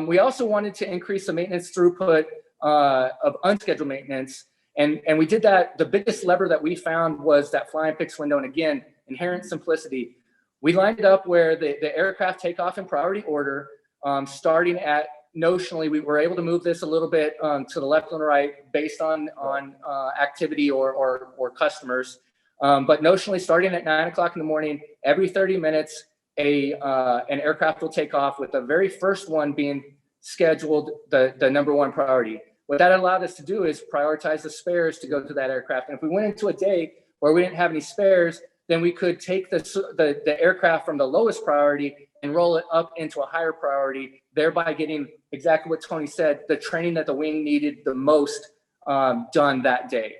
We also wanted to increase the maintenance throughput of unscheduled maintenance, and we did that. The biggest lever that we found was that fly and fix window, and again, inherent simplicity. We lined it up where the aircraft take off in priority order, starting at notionally, we were able to move this a little bit to the left and the right based on activity or customers. But notionally, starting at 9 o'clock in the morning, every 30 minutes, an aircraft will take off, with the very first one being scheduled the #1 priority. What that allowed us to do is prioritize the spares to go to that aircraft. And if we went into a day where we didn't have any spares, then we could take the aircraft from the lowest priority and roll it up into a higher priority, thereby getting exactly what Tony said, the training that the wing needed the most done that day.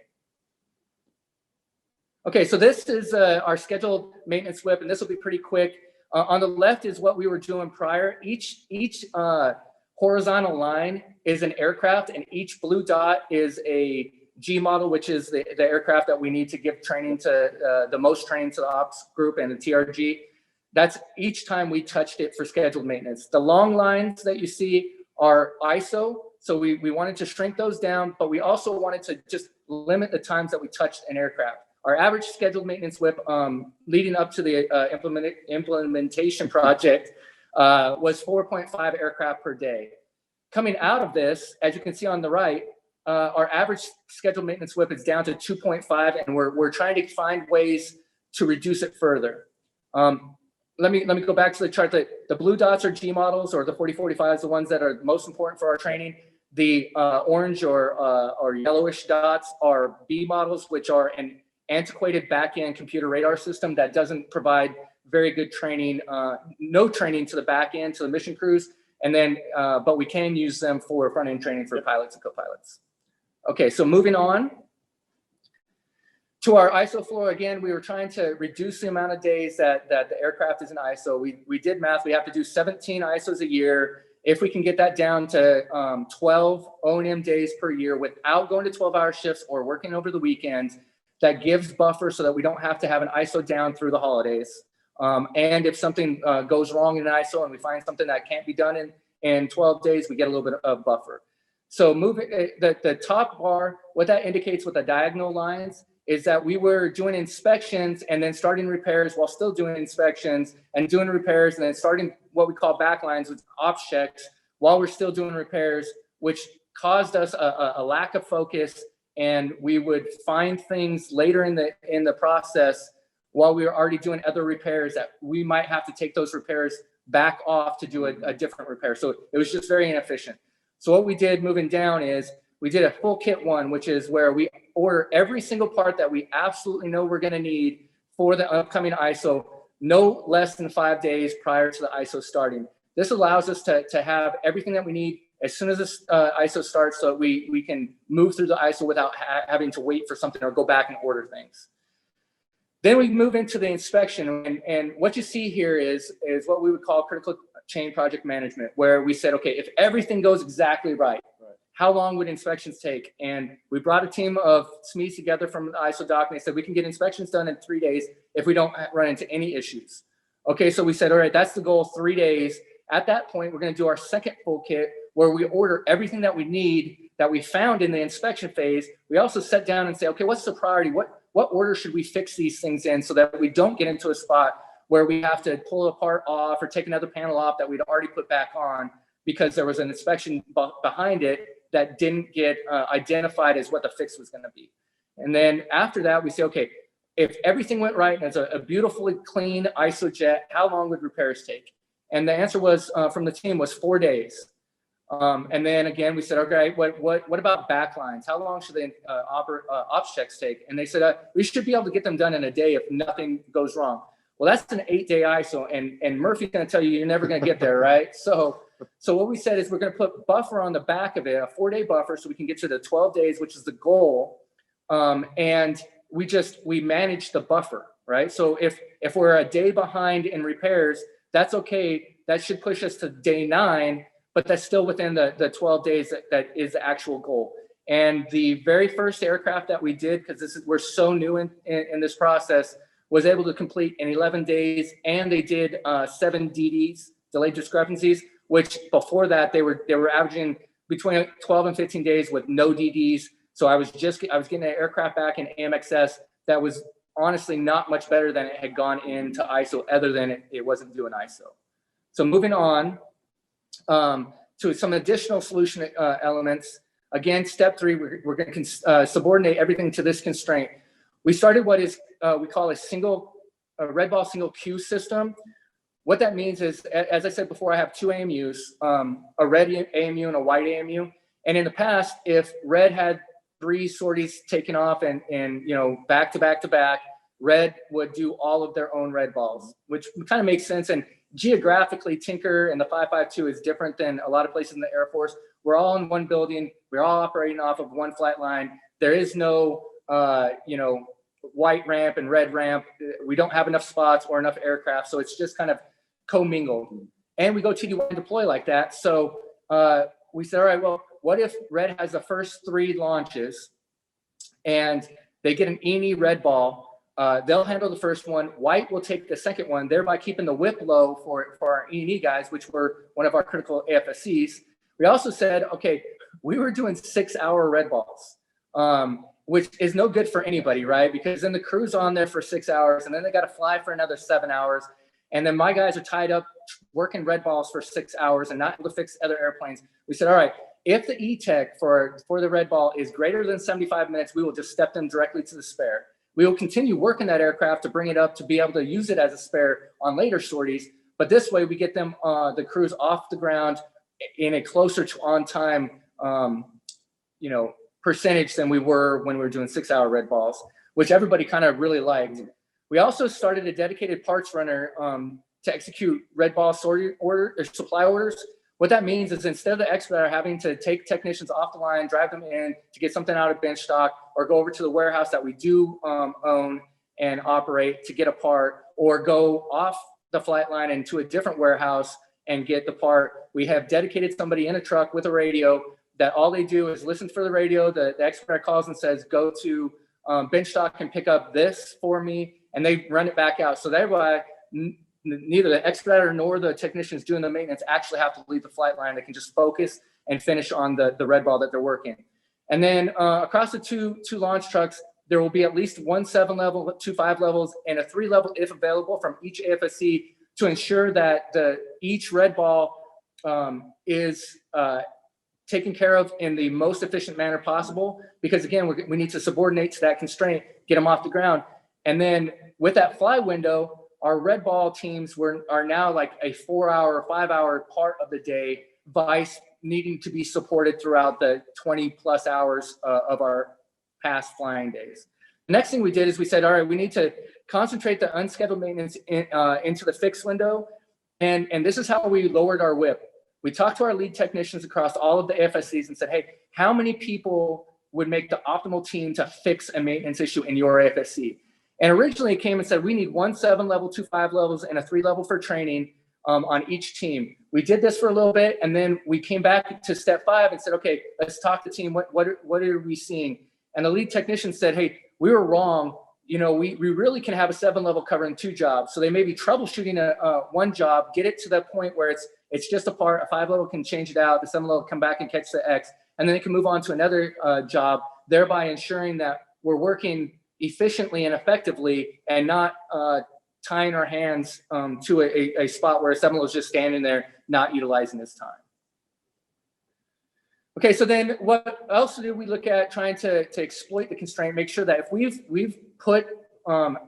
Okay, so this is our scheduled maintenance WIP, and this will be pretty quick. On the left is what we were doing prior. Each horizontal line is an aircraft, and each blue dot is a G model, which is the aircraft that we need to give training to, the most training to the ops group and the TRG. That's each time we touched it for scheduled maintenance. The long lines that you see are ISO. So we wanted to shrink those down, but we also wanted to just limit the times that we touched an aircraft. Our average scheduled maintenance WIP leading up to the implementation project was 4.5 aircraft per day. Coming out of this, as you can see on the right, our average scheduled maintenance WIP is down to 2.5, and we're trying to find ways to reduce it further. Let me go back to the chart. The blue dots are G models, or the 4045s, the ones that are most important for our training. The orange or yellowish dots are B models, which are an antiquated back-end computer radar system that doesn't provide very good training, no training to the back end, to the mission crews. And then, but we can use them for front-end training for pilots and co-pilots. Okay, so moving on to our ISO floor. Again, we were trying to reduce the amount of days that the aircraft is in ISO. We did math. We have to do 17 ISOs a year. If we can get that down to 12 O&M days per year without going to 12-hour shifts or working over the weekends, that gives buffer so that we don't have to have an ISO down through the holidays. And if something goes wrong in an ISO and we find something that can't be done in 12 days, we get a little bit of buffer. So moving the top bar, what that indicates with the diagonal lines is that we were doing inspections and then starting repairs while still doing inspections and doing repairs and then starting what we call backlines with ops checks while we're still doing repairs, which caused us a lack of focus. And we would find things later in the process while we were already doing other repairs that we might have to take those repairs back off to do a different repair. So it was just very inefficient. So what we did moving down is we did a full kit one, which is where we order every single part that we absolutely know we're going to need for the upcoming ISO, no less than 5 days prior to the ISO starting. This allows us to have everything that we need as soon as this ISO starts, so we can move through the ISO without having to wait for something or go back and order things. Then we move into the inspection, and what you see here is what we would call critical chain project management, where we said, okay, if everything goes exactly right, how long would inspections take? And we brought a team of SMEs together from the ISO doc, and they said we can get inspections done in 3 days if we don't run into any issues. Okay, so we said, all right, that's the goal, 3 days. At that point, we're going to do our second full kit, where we order everything that we need that we found in the inspection phase. We also sit down and say, okay, what's the priority? What order should we fix these things in so that we don't get into a spot where we have to pull a part off or take another panel off that we'd already put back on because there was an inspection behind it that didn't get identified as what the fix was going to be. And then after that, we say, okay, if everything went right and it's a beautifully clean ISO jet, how long would repairs take? And the answer was from the team was 4 days. And then again, we said, okay, what about backlines? How long should the ops checks take? And they said, we should be able to get them done in a day if nothing goes wrong. Well, that's an 8-day ISO, and Murphy's going to tell you you're never going to get there, right? So what we said is we're going to put buffer on the back of it, a 4-day buffer, so we can get to the 12 days, which is the goal. And we manage the buffer, right? So if we're a day behind in repairs, that's okay. That should push us to day 9, but that's still within the 12 days that is the actual goal. And the very first aircraft that we did, because we're so new in this process, was able to complete in 11 days, and they did 7 DDs, delayed discrepancies, which before that they were averaging between 12 and 15 days with no DDs. So I was getting an aircraft back in AMXS that was honestly not much better than it had gone into ISO, other than it wasn't doing ISO. So moving on to some additional solution elements. Again, step 3, we're going to subordinate everything to this constraint. We started what is we call a red ball single queue system. What that means is, as I said before, I have 2 AMUs, a red AMU and a white AMU. And in the past, if red had 3 sorties taken off and back to back to back, red would do all of their own red balls, which kind of makes sense. And geographically, Tinker and the 552 is different than a lot of places in the Air Force. We're all in one building. We're all operating off of one flight line. There is no, white ramp and red ramp. We don't have enough spots or enough aircraft. So it's just kind of commingled. And we go TDY and deploy like that. So we said, all right, well, what if red has the first 3 launches and they get an E&E red ball? They'll handle the first one. White will take the second one, thereby keeping the whip low for our E&E guys, which were one of our critical AFSCs. We also said, okay, we were doing 6-hour red balls, which is no good for anybody, right? Because then the crew's on there for 6 hours, and then they got to fly for another 7 hours. And then my guys are tied up working red balls for 6 hours and not able to fix other airplanes. We said, all right, if the E-Tech for the red ball is greater than 75 minutes, we will just step them directly to the spare. We will continue working that aircraft to bring it up to be able to use it as a spare on later sorties. But this way we get them, the crews off the ground in a closer to on time, percentage than we were when we were doing 6-hour red balls, which everybody kind of really liked. We also started a dedicated parts runner to execute red ball sortie order or supply orders. What that means is instead of the expediter having to take technicians off the line, drive them in to get something out of bench stock, or go over to the warehouse that we do own and operate to get a part, or go off the flight line into a different warehouse and get the part, we have dedicated somebody in a truck with a radio that all they do is listen for the radio. The expediter calls and says, go to bench stock and pick up this for me, and they run it back out. So thereby, neither the expediter nor the technicians doing the maintenance actually have to leave the flight line. They can just focus and finish on the red ball that they're working. And then across the two launch trucks, there will be at least 1 7-level, 2 5-levels, and a 3-level if available from each AFSC to ensure that each red ball is taken care of in the most efficient manner possible. Because again, we need to subordinate to that constraint, get them off the ground. And then with that fly window, our red ball teams are now like a 4-hour, 5-hour part of the day, vice needing to be supported throughout the 20 plus hours of our past flying days. The next thing we did is we said, all right, we need to concentrate the unscheduled maintenance into the fixed window. And this is how we lowered our whip. We talked to our lead technicians across all of the AFSCs and said, hey, how many people would make the optimal team to fix a maintenance issue in your AFSC? And originally it came and said, we need 1 7-level, 2 5-levels, and a 3-level for training on each team. We did this for a little bit, and then we came back to step 5 and said, okay, let's talk to the team. What are we seeing? And the lead technician said, hey, we were wrong. We really can have a 7-level covering 2 jobs. So they may be troubleshooting one job, get it to that point where it's just a part. A 5-level can change it out. The 7-level come back and catch the X, and then it can move on to another job, thereby ensuring that we're working efficiently and effectively and not tying our hands to a spot where a 7-level is just standing there, not utilizing his time. Okay, so then what else do we look at trying to exploit the constraint, make sure that if we've put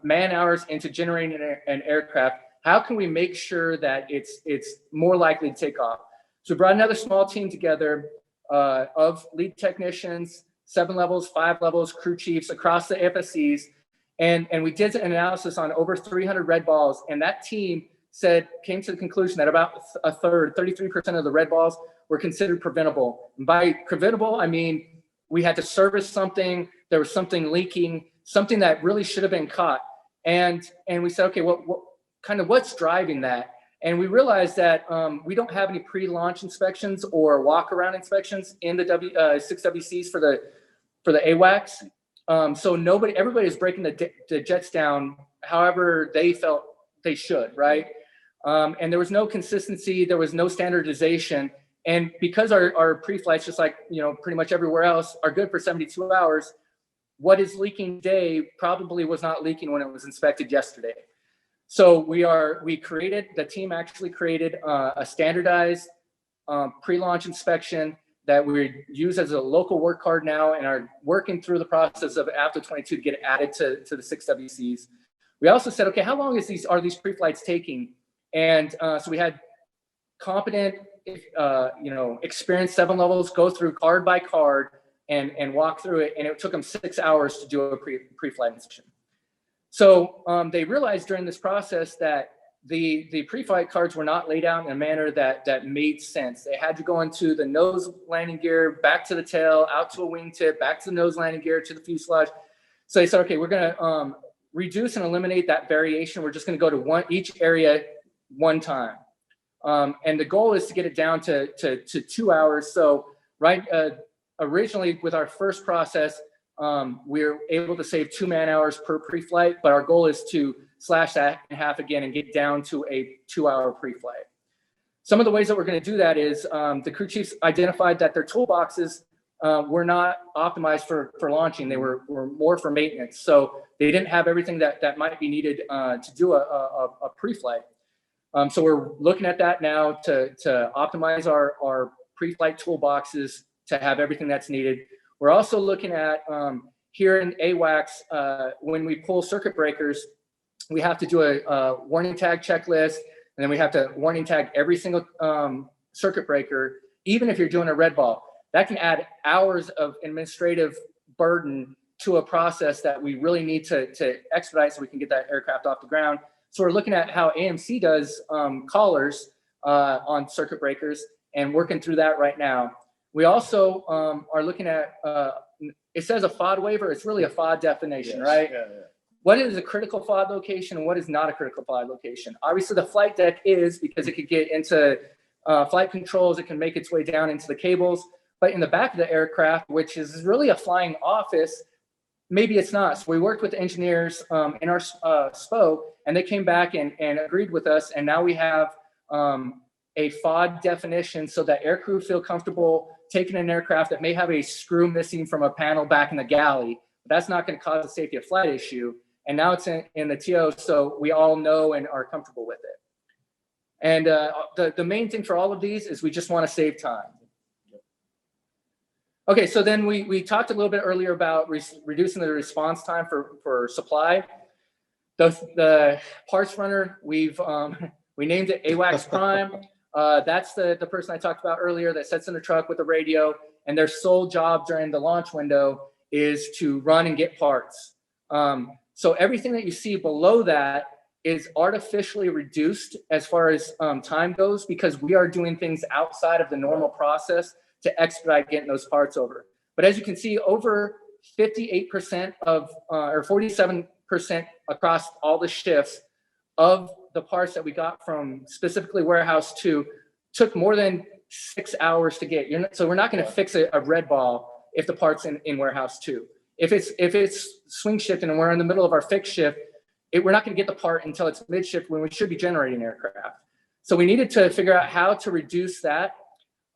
man hours into generating an aircraft, how can we make sure that it's more likely to take off? So we brought another small team together of lead technicians, 7-levels, 5-levels, crew chiefs across the AFSCs, and we did an analysis on over 300 red balls, and that team came to the conclusion that about a third, 33% of the red balls were considered preventable. And by preventable, I mean we had to service something, there was something leaking, something that really should have been caught, and we said, okay, what's driving that? And we realized that we don't have any pre-launch inspections or walk-around inspections in the 6WCs for the AWACS. So everybody is breaking the jets down however they felt they should, right? And there was no consistency, there was no standardization. And because our pre-flights, just like pretty much everywhere else, are good for 72 hours, what is leaking today probably was not leaking when it was inspected yesterday. So the team actually created a standardized pre-launch inspection that we use as a local work card now and are working through the process of after 22 to get it added to the 6WCs. We also said, okay, how long are these pre-flights taking? And so we had competent, experienced 7-levels go through card by card and walk through it. And it took them 6 hours to do a pre-flight inspection. So they realized during this process that the pre-flight cards were not laid out in a manner that made sense. They had to go into the nose landing gear, back to the tail, out to a wingtip, back to the nose landing gear, to the fuselage. So they said, okay, we're going to reduce and eliminate that variation. We're just going to go to each area one time. And the goal is to get it down to 2 hours. So originally with our first process, we were able to save 2 man-hours per pre-flight, but our goal is to slash that in half again and get down to a 2-hour pre-flight. Some of the ways that we're going to do that is the crew chiefs identified that their toolboxes were not optimized for launching. They were more for maintenance. So they didn't have everything that might be needed to do a pre-flight. So we're looking at that now to optimize our pre-flight toolboxes to have everything that's needed. We're also looking at here in AWACS, when we pull circuit breakers, we have to do a warning tag checklist, and then we have to warning tag every single circuit breaker, even if you're doing a red ball. That can add hours of administrative burden to a process that we really need to expedite so we can get that aircraft off the ground. So we're looking at how AMC does collars on circuit breakers and working through that right now. We also are looking at, it says a FOD waiver. It's really a FOD definition, yes, right? Yeah. What is a critical FOD location and what is not a critical FOD location? Obviously, the flight deck is, because it could get into flight controls. It can make its way down into the cables. But in the back of the aircraft, which is really a flying office, maybe it's not. So we worked with engineers in our SPO, and they came back and agreed with us. And now we have a FOD definition so that aircrew feel comfortable taking an aircraft that may have a screw missing from a panel back in the galley. But that's not going to cause a safety of flight issue. And now it's in the TO, so we all know and are comfortable with it. And the main thing for all of these is we just want to save time. Okay, so then we talked a little bit earlier about reducing the response time for supply. The parts runner, we named it AWACS Prime. That's the person I talked about earlier that sits in the truck with the radio, and their sole job during the launch window is to run and get parts. So everything that you see below that is artificially reduced as far as time goes, because we are doing things outside of the normal process to expedite getting those parts over. But as you can see, over 58% of, or 47% across all the shifts of the parts that we got from specifically warehouse 2 took more than 6 hours to get. So we're not going to fix a red ball if the part's in warehouse 2. If it's swing shifting and we're in the middle of our fixed shift, we're not going to get the part until it's mid shift when we should be generating aircraft. So we needed to figure out how to reduce that.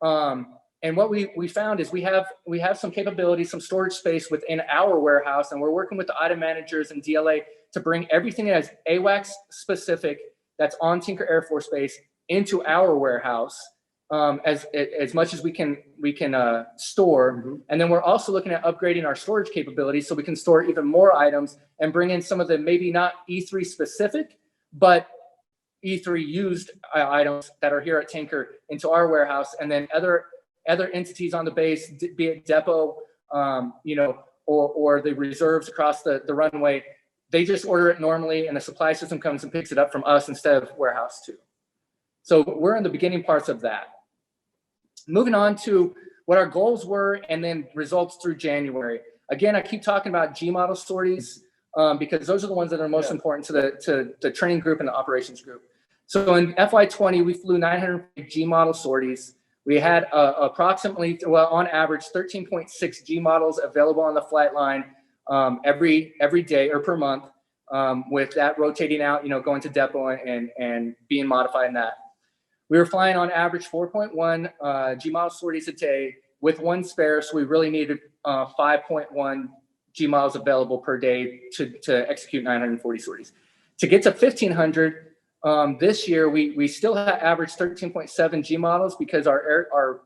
And what we found is we have some capability, some storage space within our warehouse, and we're working with the item managers and DLA to bring everything as AWACS specific that's on Tinker Air Force Base into our warehouse as much as we can store. Mm-hmm. And then we're also looking at upgrading our storage capabilities so we can store even more items and bring in some of the maybe not E3 specific, but E3 used items that are here at Tinker into our warehouse, and then other entities on the base, be it depot, or the reserves across the runway, they just order it normally and the supply system comes and picks it up from us instead of warehouse 2. So we're in the beginning parts of that. Moving on to what our goals were and then results through January. Again, I keep talking about G model sorties because those are the ones that are most important to the training group and the operations group. So in FY20, we flew 900 G model sorties. We had approximately, on average, 13.6 G models available on the flight line every day or per month, with that rotating out, going to depot and being modified in that. We were flying on average 4.1 G model sorties a day with 1 spare, so we really needed 5.1 G models available per day to execute 940 sorties. To get to 1,500, this year, we still have averaged 13.7 G models because our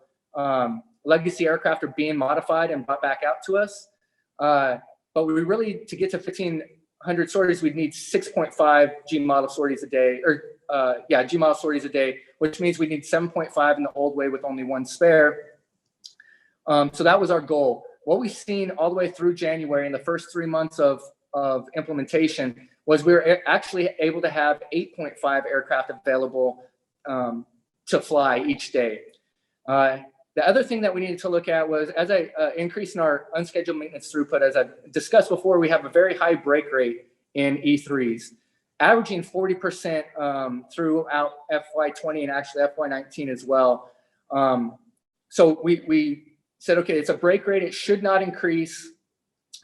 legacy aircraft are being modified and brought back out to us. But we really, to get to 1,500 sorties, we'd need 6.5 G model sorties a day, G model sorties a day, which means we need 7.5 in the old way with only 1 spare. So that was our goal. What we've seen all the way through January in the first 3 months of implementation was we were actually able to have 8.5 aircraft available to fly each day. The other thing that we needed to look at was, as I increase in our unscheduled maintenance throughput, as I discussed before, we have a very high break rate in E3s, averaging 40% throughout FY20 and actually FY19 as well. So we said, okay, it's a break rate. It should not increase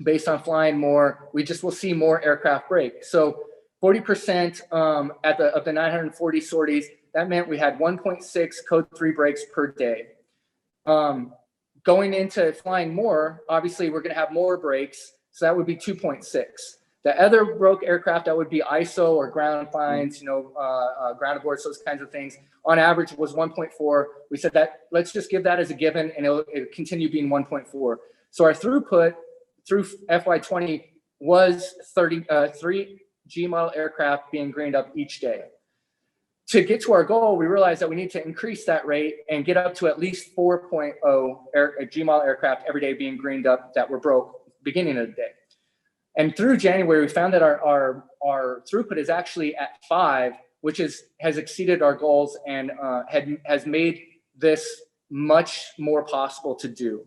based on flying more. We just will see more aircraft break. So 40% of the 940 sorties, that meant we had 1.6 code 3 breaks per day. Going into flying more, obviously we're going to have more breaks, so that would be 2.6. The other broke aircraft, that would be ISO or ground fines, ground aborts, those kinds of things, on average was 1.4. We said that let's just give that as a given, and it'll continue being 1.4. So our throughput through FY20 was 3 G model aircraft being greened up each day. To get to our goal, we realized that we need to increase that rate and get up to at least 4.0 G model aircraft every day being greened up that were broke beginning of the day. And through January, we found that our throughput is actually at 5, which has exceeded our goals and has made this much more possible to do.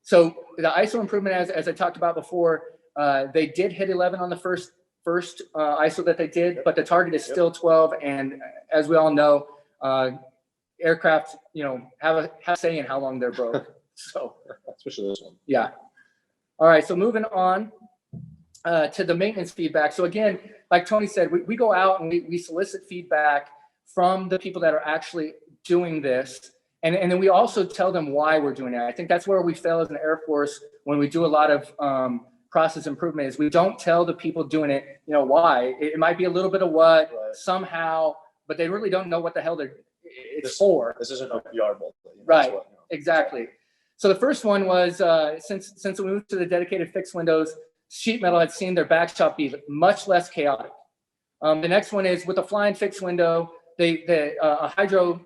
So the ISO improvement, as I talked about before, they did hit 11 on the first ISO that they did, but the target is still 12. And as we all know, aircraft, have a say in how long they're broke. So, especially this one. Yeah. All right. So moving on to the maintenance feedback. So again, like Tony said, we go out and we solicit feedback from the people that are actually doing this. And then we also tell them why we're doing it. I think that's where we fail as an Air Force when we do a lot of process improvement, is we don't tell the people doing it, why. It might be a little bit of what, Right. somehow, but they really don't know what the hell it's for. This isn't a PR bolt. Right, exactly. So the first one was, since we moved to the dedicated fixed windows, sheet metal had seen their back shop be much less chaotic. The next one is with the flying fixed window, a hydro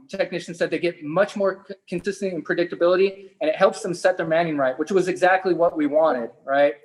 technician said they get much more consistency and predictability, and it helps them set their manning right, which was exactly what we wanted, right?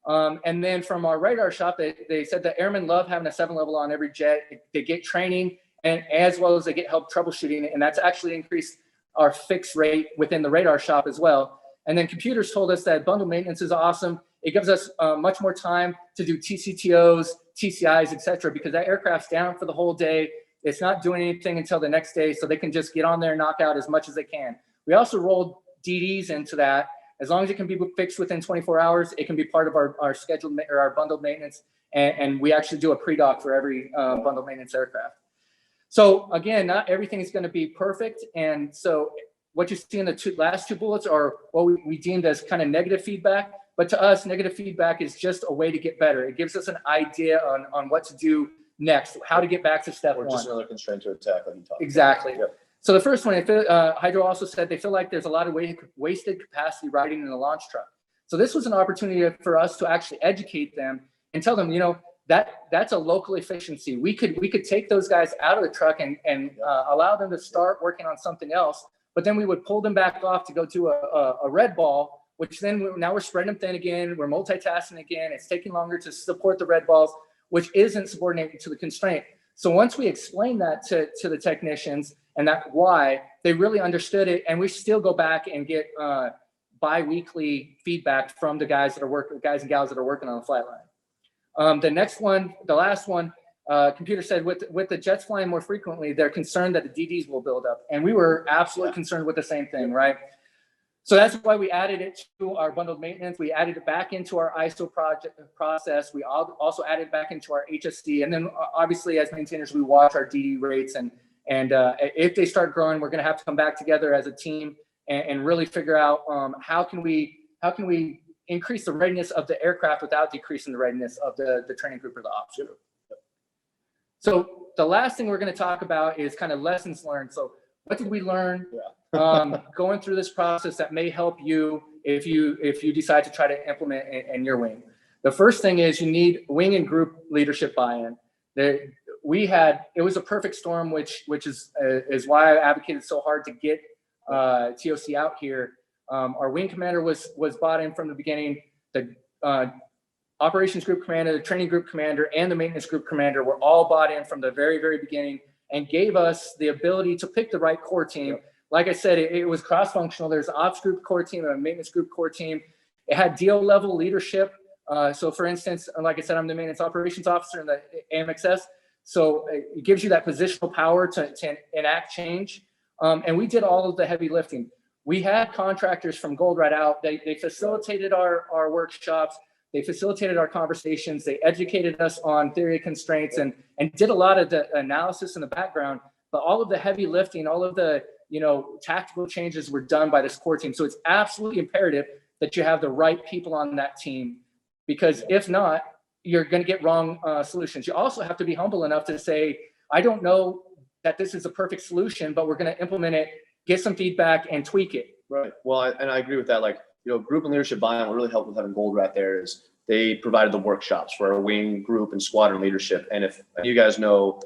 And then from our radar shop, they said that airmen love having a 7-level on every jet. They get training, and as well as they get help troubleshooting, and that's actually increased our fix rate within the radar shop as well. And then computers told us that bundle maintenance is awesome. It gives us much more time to do TCTOs, TCIs, etc., because that aircraft's down for the whole day. It's not doing anything until the next day, so they can just get on there and knock out as much as they can. We also rolled DDs into that. As long as it can be fixed within 24 hours, it can be part of our scheduled or our bundled maintenance, and we actually do a pre-doc for every bundled maintenance aircraft. So again, not everything is going to be perfect, and so what you see in the last two bullets are what we deemed as kind of negative feedback. But to us, negative feedback is just a way to get better. It gives us an idea on what to do next, how to get back to step one. Or just another constraint to attack, like you talked Exactly. about. Yep. So the first one, Hydro also said they feel like there's a lot of wasted capacity riding in the launch truck. So this was an opportunity for us to actually educate them and tell them, that's a local efficiency. We could take those guys out of the truck and allow them to start working on something else, but then we would pull them back off to go to a red ball, which then now we're spreading them thin again. We're multitasking again. It's taking longer to support the red balls, which isn't subordinated to the constraint. So once we explain that to the technicians and that why, they really understood it, and we still go back and get bi-weekly feedback from the guys and gals that are working on the flight line. The last one, computer said with the jets flying more frequently, they're concerned that the DDs will build up, and we were absolutely concerned with the same thing, right? So that's why we added it to our bundled maintenance. We added it back into our ISO process. We also added back into our HSD. And then obviously as maintainers, we watch our DD rates. And if they start growing, we're gonna have to come back together as a team and really figure out how can we increase the readiness of the aircraft without decreasing the readiness of the training group or the ops group. So the last thing we're gonna talk about is kind of lessons learned. So what did we learn? Going through this process that may help you if you decide to try to implement in your wing. The first thing is you need wing and group leadership buy-in. It was a perfect storm, which is why I advocated so hard to get TOC out here. Our wing commander was bought in from the beginning. operations group commander, the training group commander, and the maintenance group commander were all bought in from the very, very beginning and gave us the ability to pick the right core team. Like I said, it was cross-functional. There's an ops group core team and a maintenance group core team. It had deal level leadership. So for instance, like I said, I'm the maintenance operations officer in the AMXS. So it gives you that positional power to enact change. And we did all of the heavy lifting. We had contractors from Goldratt out. They facilitated our workshops. They facilitated our conversations. They educated us on theory of constraints and did a lot of the analysis in the background. But all of the heavy lifting, all of the tactical changes were done by this core team. So it's absolutely imperative that you have the right people on that team, because if not, you're going to get wrong solutions. You also have to be humble enough to say, I don't know that this is a perfect solution, but we're going to implement it, get some feedback, and tweak it. Right. Well, and I agree with that. Like, group and leadership buy-in, what really helped with having Goldratt there is they provided the workshops for our wing, group, and squadron leadership. And if you guys know,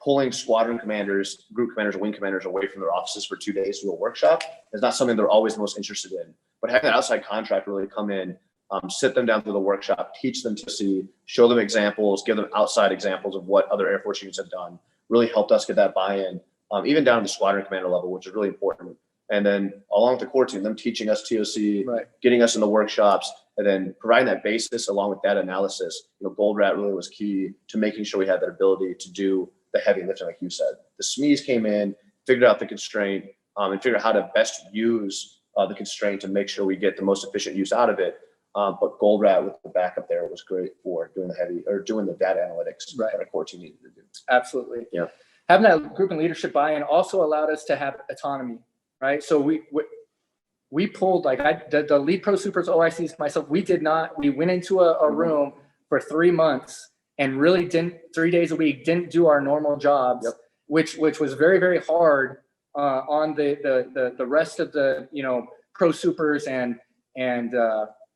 pulling squadron commanders, group commanders, and wing commanders away from their offices for 2 days to do a workshop is not something they're always most interested in. But having an outside contractor really come in, sit them down through the workshop, teach them to see, show them examples, give them outside examples of what other Air Force units have done, really helped us get that buy-in, even down to the squadron commander level, which is really important. And then along with the core team, them teaching us TOC, Right. getting us in the workshops, and then providing that basis along with data analysis. Goldratt really was key to making sure we had that ability to do the heavy lifting, like you said. The SMEs came in, figured out the constraint, and figured out how to best use the constraint to make sure we get the most efficient use out of it. But Goldratt with the backup there was great for doing the data analytics Right. that our core team needed to do. Absolutely. Yeah. Having that group and leadership buy-in also allowed us to have autonomy, right? So we pulled, like the lead pro supers, OICs, myself, we went into a room for 3 months and really 3 days a week, didn't do our normal jobs, Yep. which was very, very hard on the rest of the, pro supers and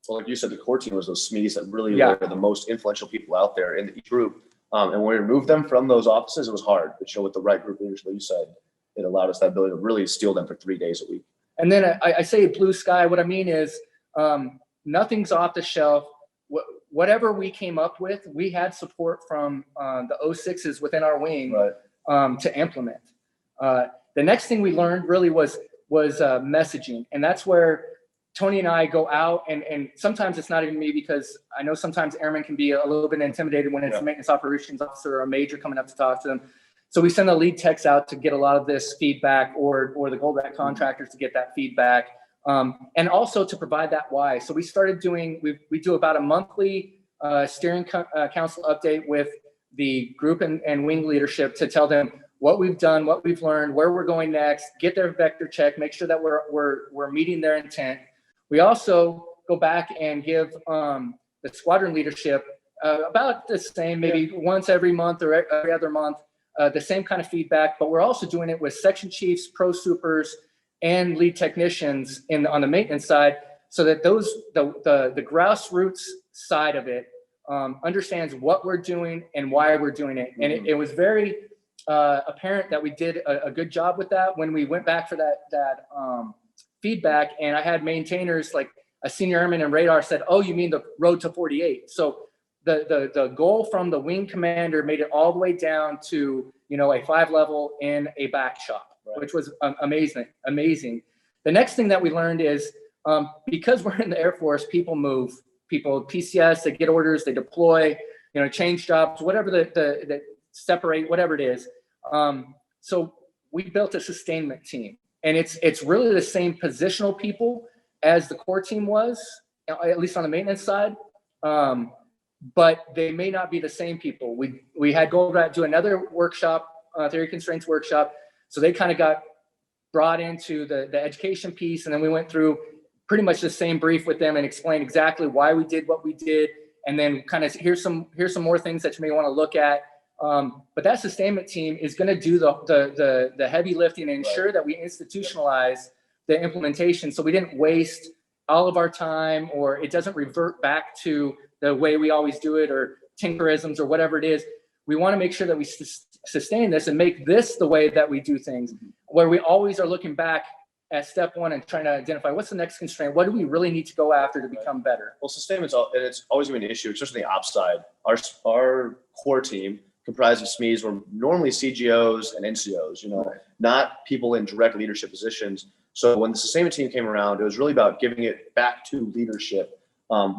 Well, like you said, the core team was those SMEs that really Yeah. were the most influential people out there in each group. And when we removed them from those offices, it was hard. But with the right group leadership, like you said, it allowed us that ability to really steal them for 3 days a week. And then I say blue sky. What I mean is nothing's off the shelf. Whatever we came up with, we had support from the 06s within our wing Right. to implement. The next thing we learned really was messaging. And that's where Tony and I go out, and sometimes it's not even me, because I know sometimes airmen can be a little bit intimidated when it's a maintenance operations officer or a major coming up to talk to them. So we send the lead techs out to get a lot of this feedback, or the Goldratt contractors to get that feedback, and also to provide that why. So we started doing, we do about a monthly steering council update with the group and wing leadership to tell them what we've done, what we've learned, where we're going next, get their vector check, make sure that we're meeting their intent. We also go back and give the squadron leadership about the same, maybe once every month or every other month, the same kind of feedback, but we're also doing it with section chiefs, pro supers, and lead technicians on the maintenance side, so that the grassroots side of it understands what we're doing and why we're doing it. And it was very apparent that we did a good job with that when we went back for that feedback. And I had maintainers, like a senior airman in radar, said, "Oh, you mean the road to 48?" So the goal from the wing commander made it all the way down to a 5-level in a back shop, which was amazing. The next thing that we learned is because we're in the Air Force, people move, PCS, they get orders, they deploy, change jobs, whatever the separate, whatever it is. So we built a sustainment team, and it's really the same positional people as the core team was, at least on the maintenance side. But they may not be the same people. We had Goldratt do another workshop, theory constraints workshop. So they kind of got brought into the education piece. And then we went through pretty much the same brief with them and explained exactly why we did what we did. And then kind of here's some more things that you may want to look at. But that sustainment team is going to do the heavy lifting and ensure that we institutionalize the implementation, so we didn't waste all of our time, or it doesn't revert back to the way we always do it, or tinkerisms, or whatever it is. We want to make sure that we sustain this and make this the way that we do things, where we always are looking back as step one and trying to identify what's the next constraint. What do we really need to go after to become better? Well, sustainment's it's always going to be an issue, especially the ops side. Our core team comprised of SMEs were normally CGOs and NCOs, not people in direct leadership positions. So when the sustainment team came around, it was really about giving it back to leadership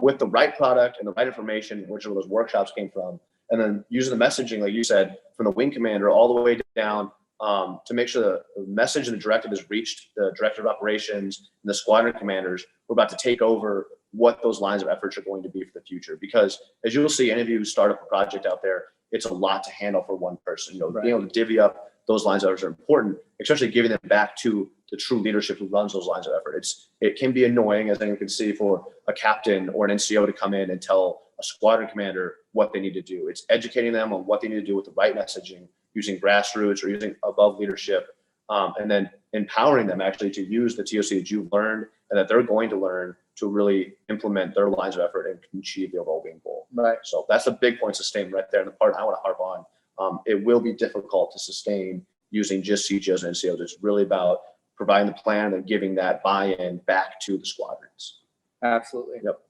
with the right product and the right information, which are those workshops came from. And then using the messaging, like you said, from the wing commander all the way down to make sure the message and the directive has reached the director of operations and the squadron commanders. We're about to take over what those lines of efforts are going to be for the future. Because as you'll see, any of you who start up a project out there, it's a lot to handle for one person. Right. Being able to divvy up those lines of efforts are important, especially giving them back to the true leadership who runs those lines of effort. It can be annoying, as anyone can see, for a captain or an NCO to come in and tell a squadron commander what they need to do. It's educating them on what they need to do with the right messaging, using grassroots or using above leadership, and then empowering them actually to use the TOC that you've learned and that they're going to learn to really implement their lines of effort and achieve the overall wing goal. Right. So that's a big point sustained right there. And the part I want to harp on, it will be difficult to sustain using just CGOs and NCOs. It's really about providing the plan and giving that buy-in back to the squadrons. Absolutely. Yep.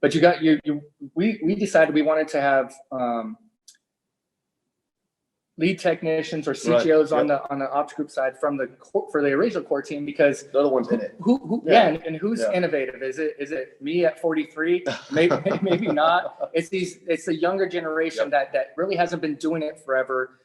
But we decided we wanted to have lead technicians or CGOs Right. on the ops group side for the original core team, because They're the ones in it. and who's Yeah. innovative? Is it me at 43? Maybe not. It's the younger generation that really hasn't been doing it forever.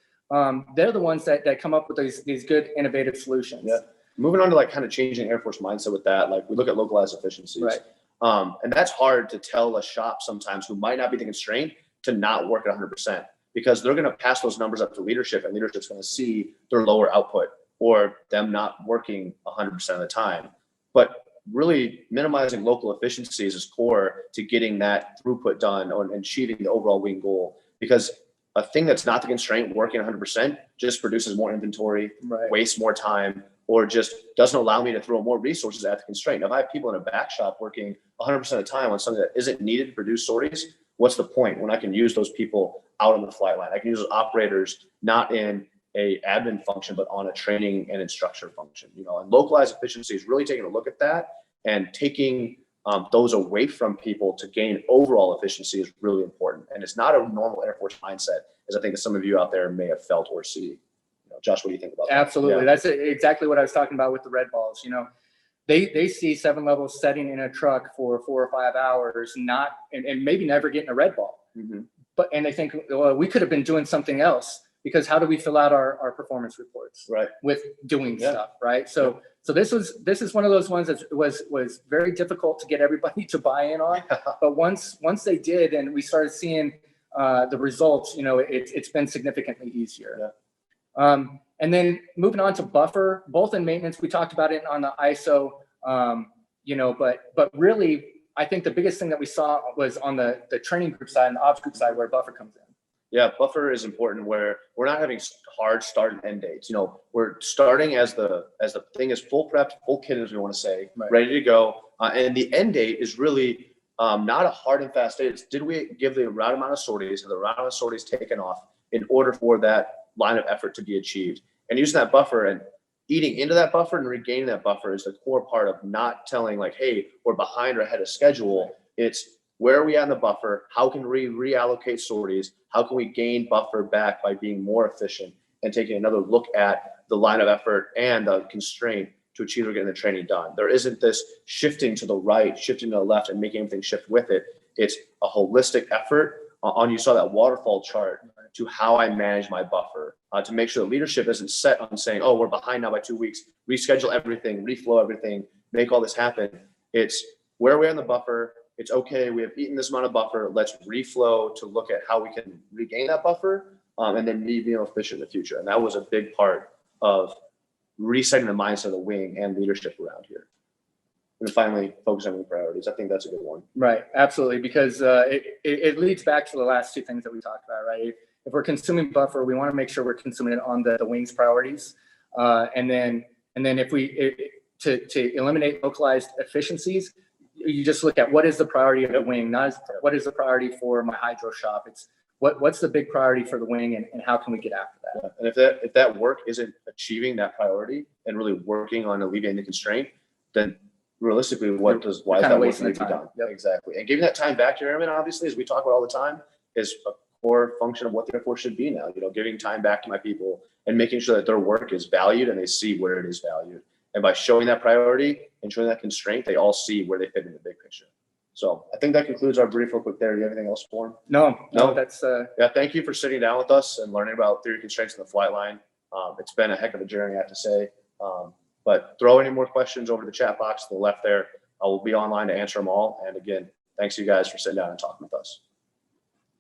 They're the ones that come up with these good innovative solutions. Yeah. Moving on to like kind of changing Air Force mindset with that, like we look at localized efficiencies. Right. And that's hard to tell a shop sometimes who might not be the constraint to not work at 100%, because they're going to pass those numbers up to leadership, and leadership's going to see their lower output or them not working 100% of the time. But really minimizing local efficiencies is core to getting that throughput done and achieving the overall wing goal, because a thing that's not the constraint working 100% just produces more inventory, Right. wastes more time, or just doesn't allow me to throw more resources at the constraint. If I have people in a back shop working 100% of the time on something that isn't needed to produce sorties, what's the point when I can use those people out on the flight line? I can use those operators not in a admin function, but on a training and instructor function. And localized efficiency is really taking a look at that and taking those away from people to gain overall efficiency is really important. And it's not a normal Air Force mindset, as I think that some of you out there may have felt or see. Josh, what do you think about that? Absolutely. Yeah. That's exactly what I was talking about with the red balls. They see 7 levels setting in a truck for 4 or 5 hours, and maybe never getting a red ball. Mm-hmm. And they think, well, we could have been doing something else, because how do we fill out our performance reports? Right. With doing stuff, right? So this is one of those ones that was very difficult to get everybody to buy in on. But once they did, and we started seeing the results, it's been significantly easier. Yeah. And then moving on to buffer, both in maintenance, we talked about it on the ISO, but really, I think the biggest thing that we saw was on the training group side and the ops group side, where buffer comes in. Yeah, buffer is important, where we're not having hard start and end dates. We're starting as the thing is full prepped, full kitted, as we want to say, Right. ready to go. And the end date is really not a hard and fast date. It's, did we give the right amount of sorties, and the right amount of sorties taken off in order for that line of effort to be achieved? And using that buffer and eating into that buffer and regaining that buffer is the core part of not telling like, hey, we're behind or ahead of schedule. It's where are we at in the buffer? How can we reallocate sorties? How can we gain buffer back by being more efficient and taking another look at the line of effort and the constraint to achieve or getting the training done? There isn't this shifting to the right, shifting to the left, and making everything shift with it. It's a holistic effort you saw that waterfall chart to how I manage my buffer to make sure the leadership isn't set on saying, oh, we're behind now by 2 weeks, reschedule everything, reflow everything, make all this happen. It's where we're in the buffer. It's okay, we have eaten this amount of buffer. Let's reflow to look at how we can regain that buffer and then be more efficient in the future. And that was a big part of resetting the mindset of the wing and leadership around here. And then finally, focus on wing priorities. I think that's a good one. Right, absolutely, because it leads back to the last two things that we talked about, right? If we're consuming buffer, we want to make sure we're consuming it on the wing's priorities, and then if to eliminate localized efficiencies, you just look at what is the priority of the wing, not what is the priority for my hydro shop. It's what's the big priority for the wing, and how can we get after that? Yeah. And if that work isn't achieving that priority and really working on alleviating the constraint, then realistically, why is You're that kinda work wasting need the to be time. done? Yep. Exactly. And giving that time back to your airmen, obviously, as we talk about all the time, is a core function of what the Air Force should be now. You know, giving time back to my people and making sure that their work is valued and they see where it is valued. And by showing that priority and showing that constraint, they all see where they fit in the big picture. So I think that concludes our brief real quick there. Do you have anything else for him? No, No. that's, Yeah, thank you for sitting down with us and learning about theory constraints in the flight line. It's been a heck of a journey, I have to say. But throw any more questions over the chat box to the left there. I will be online to answer them all. And again, thanks you guys for sitting down and talking with us.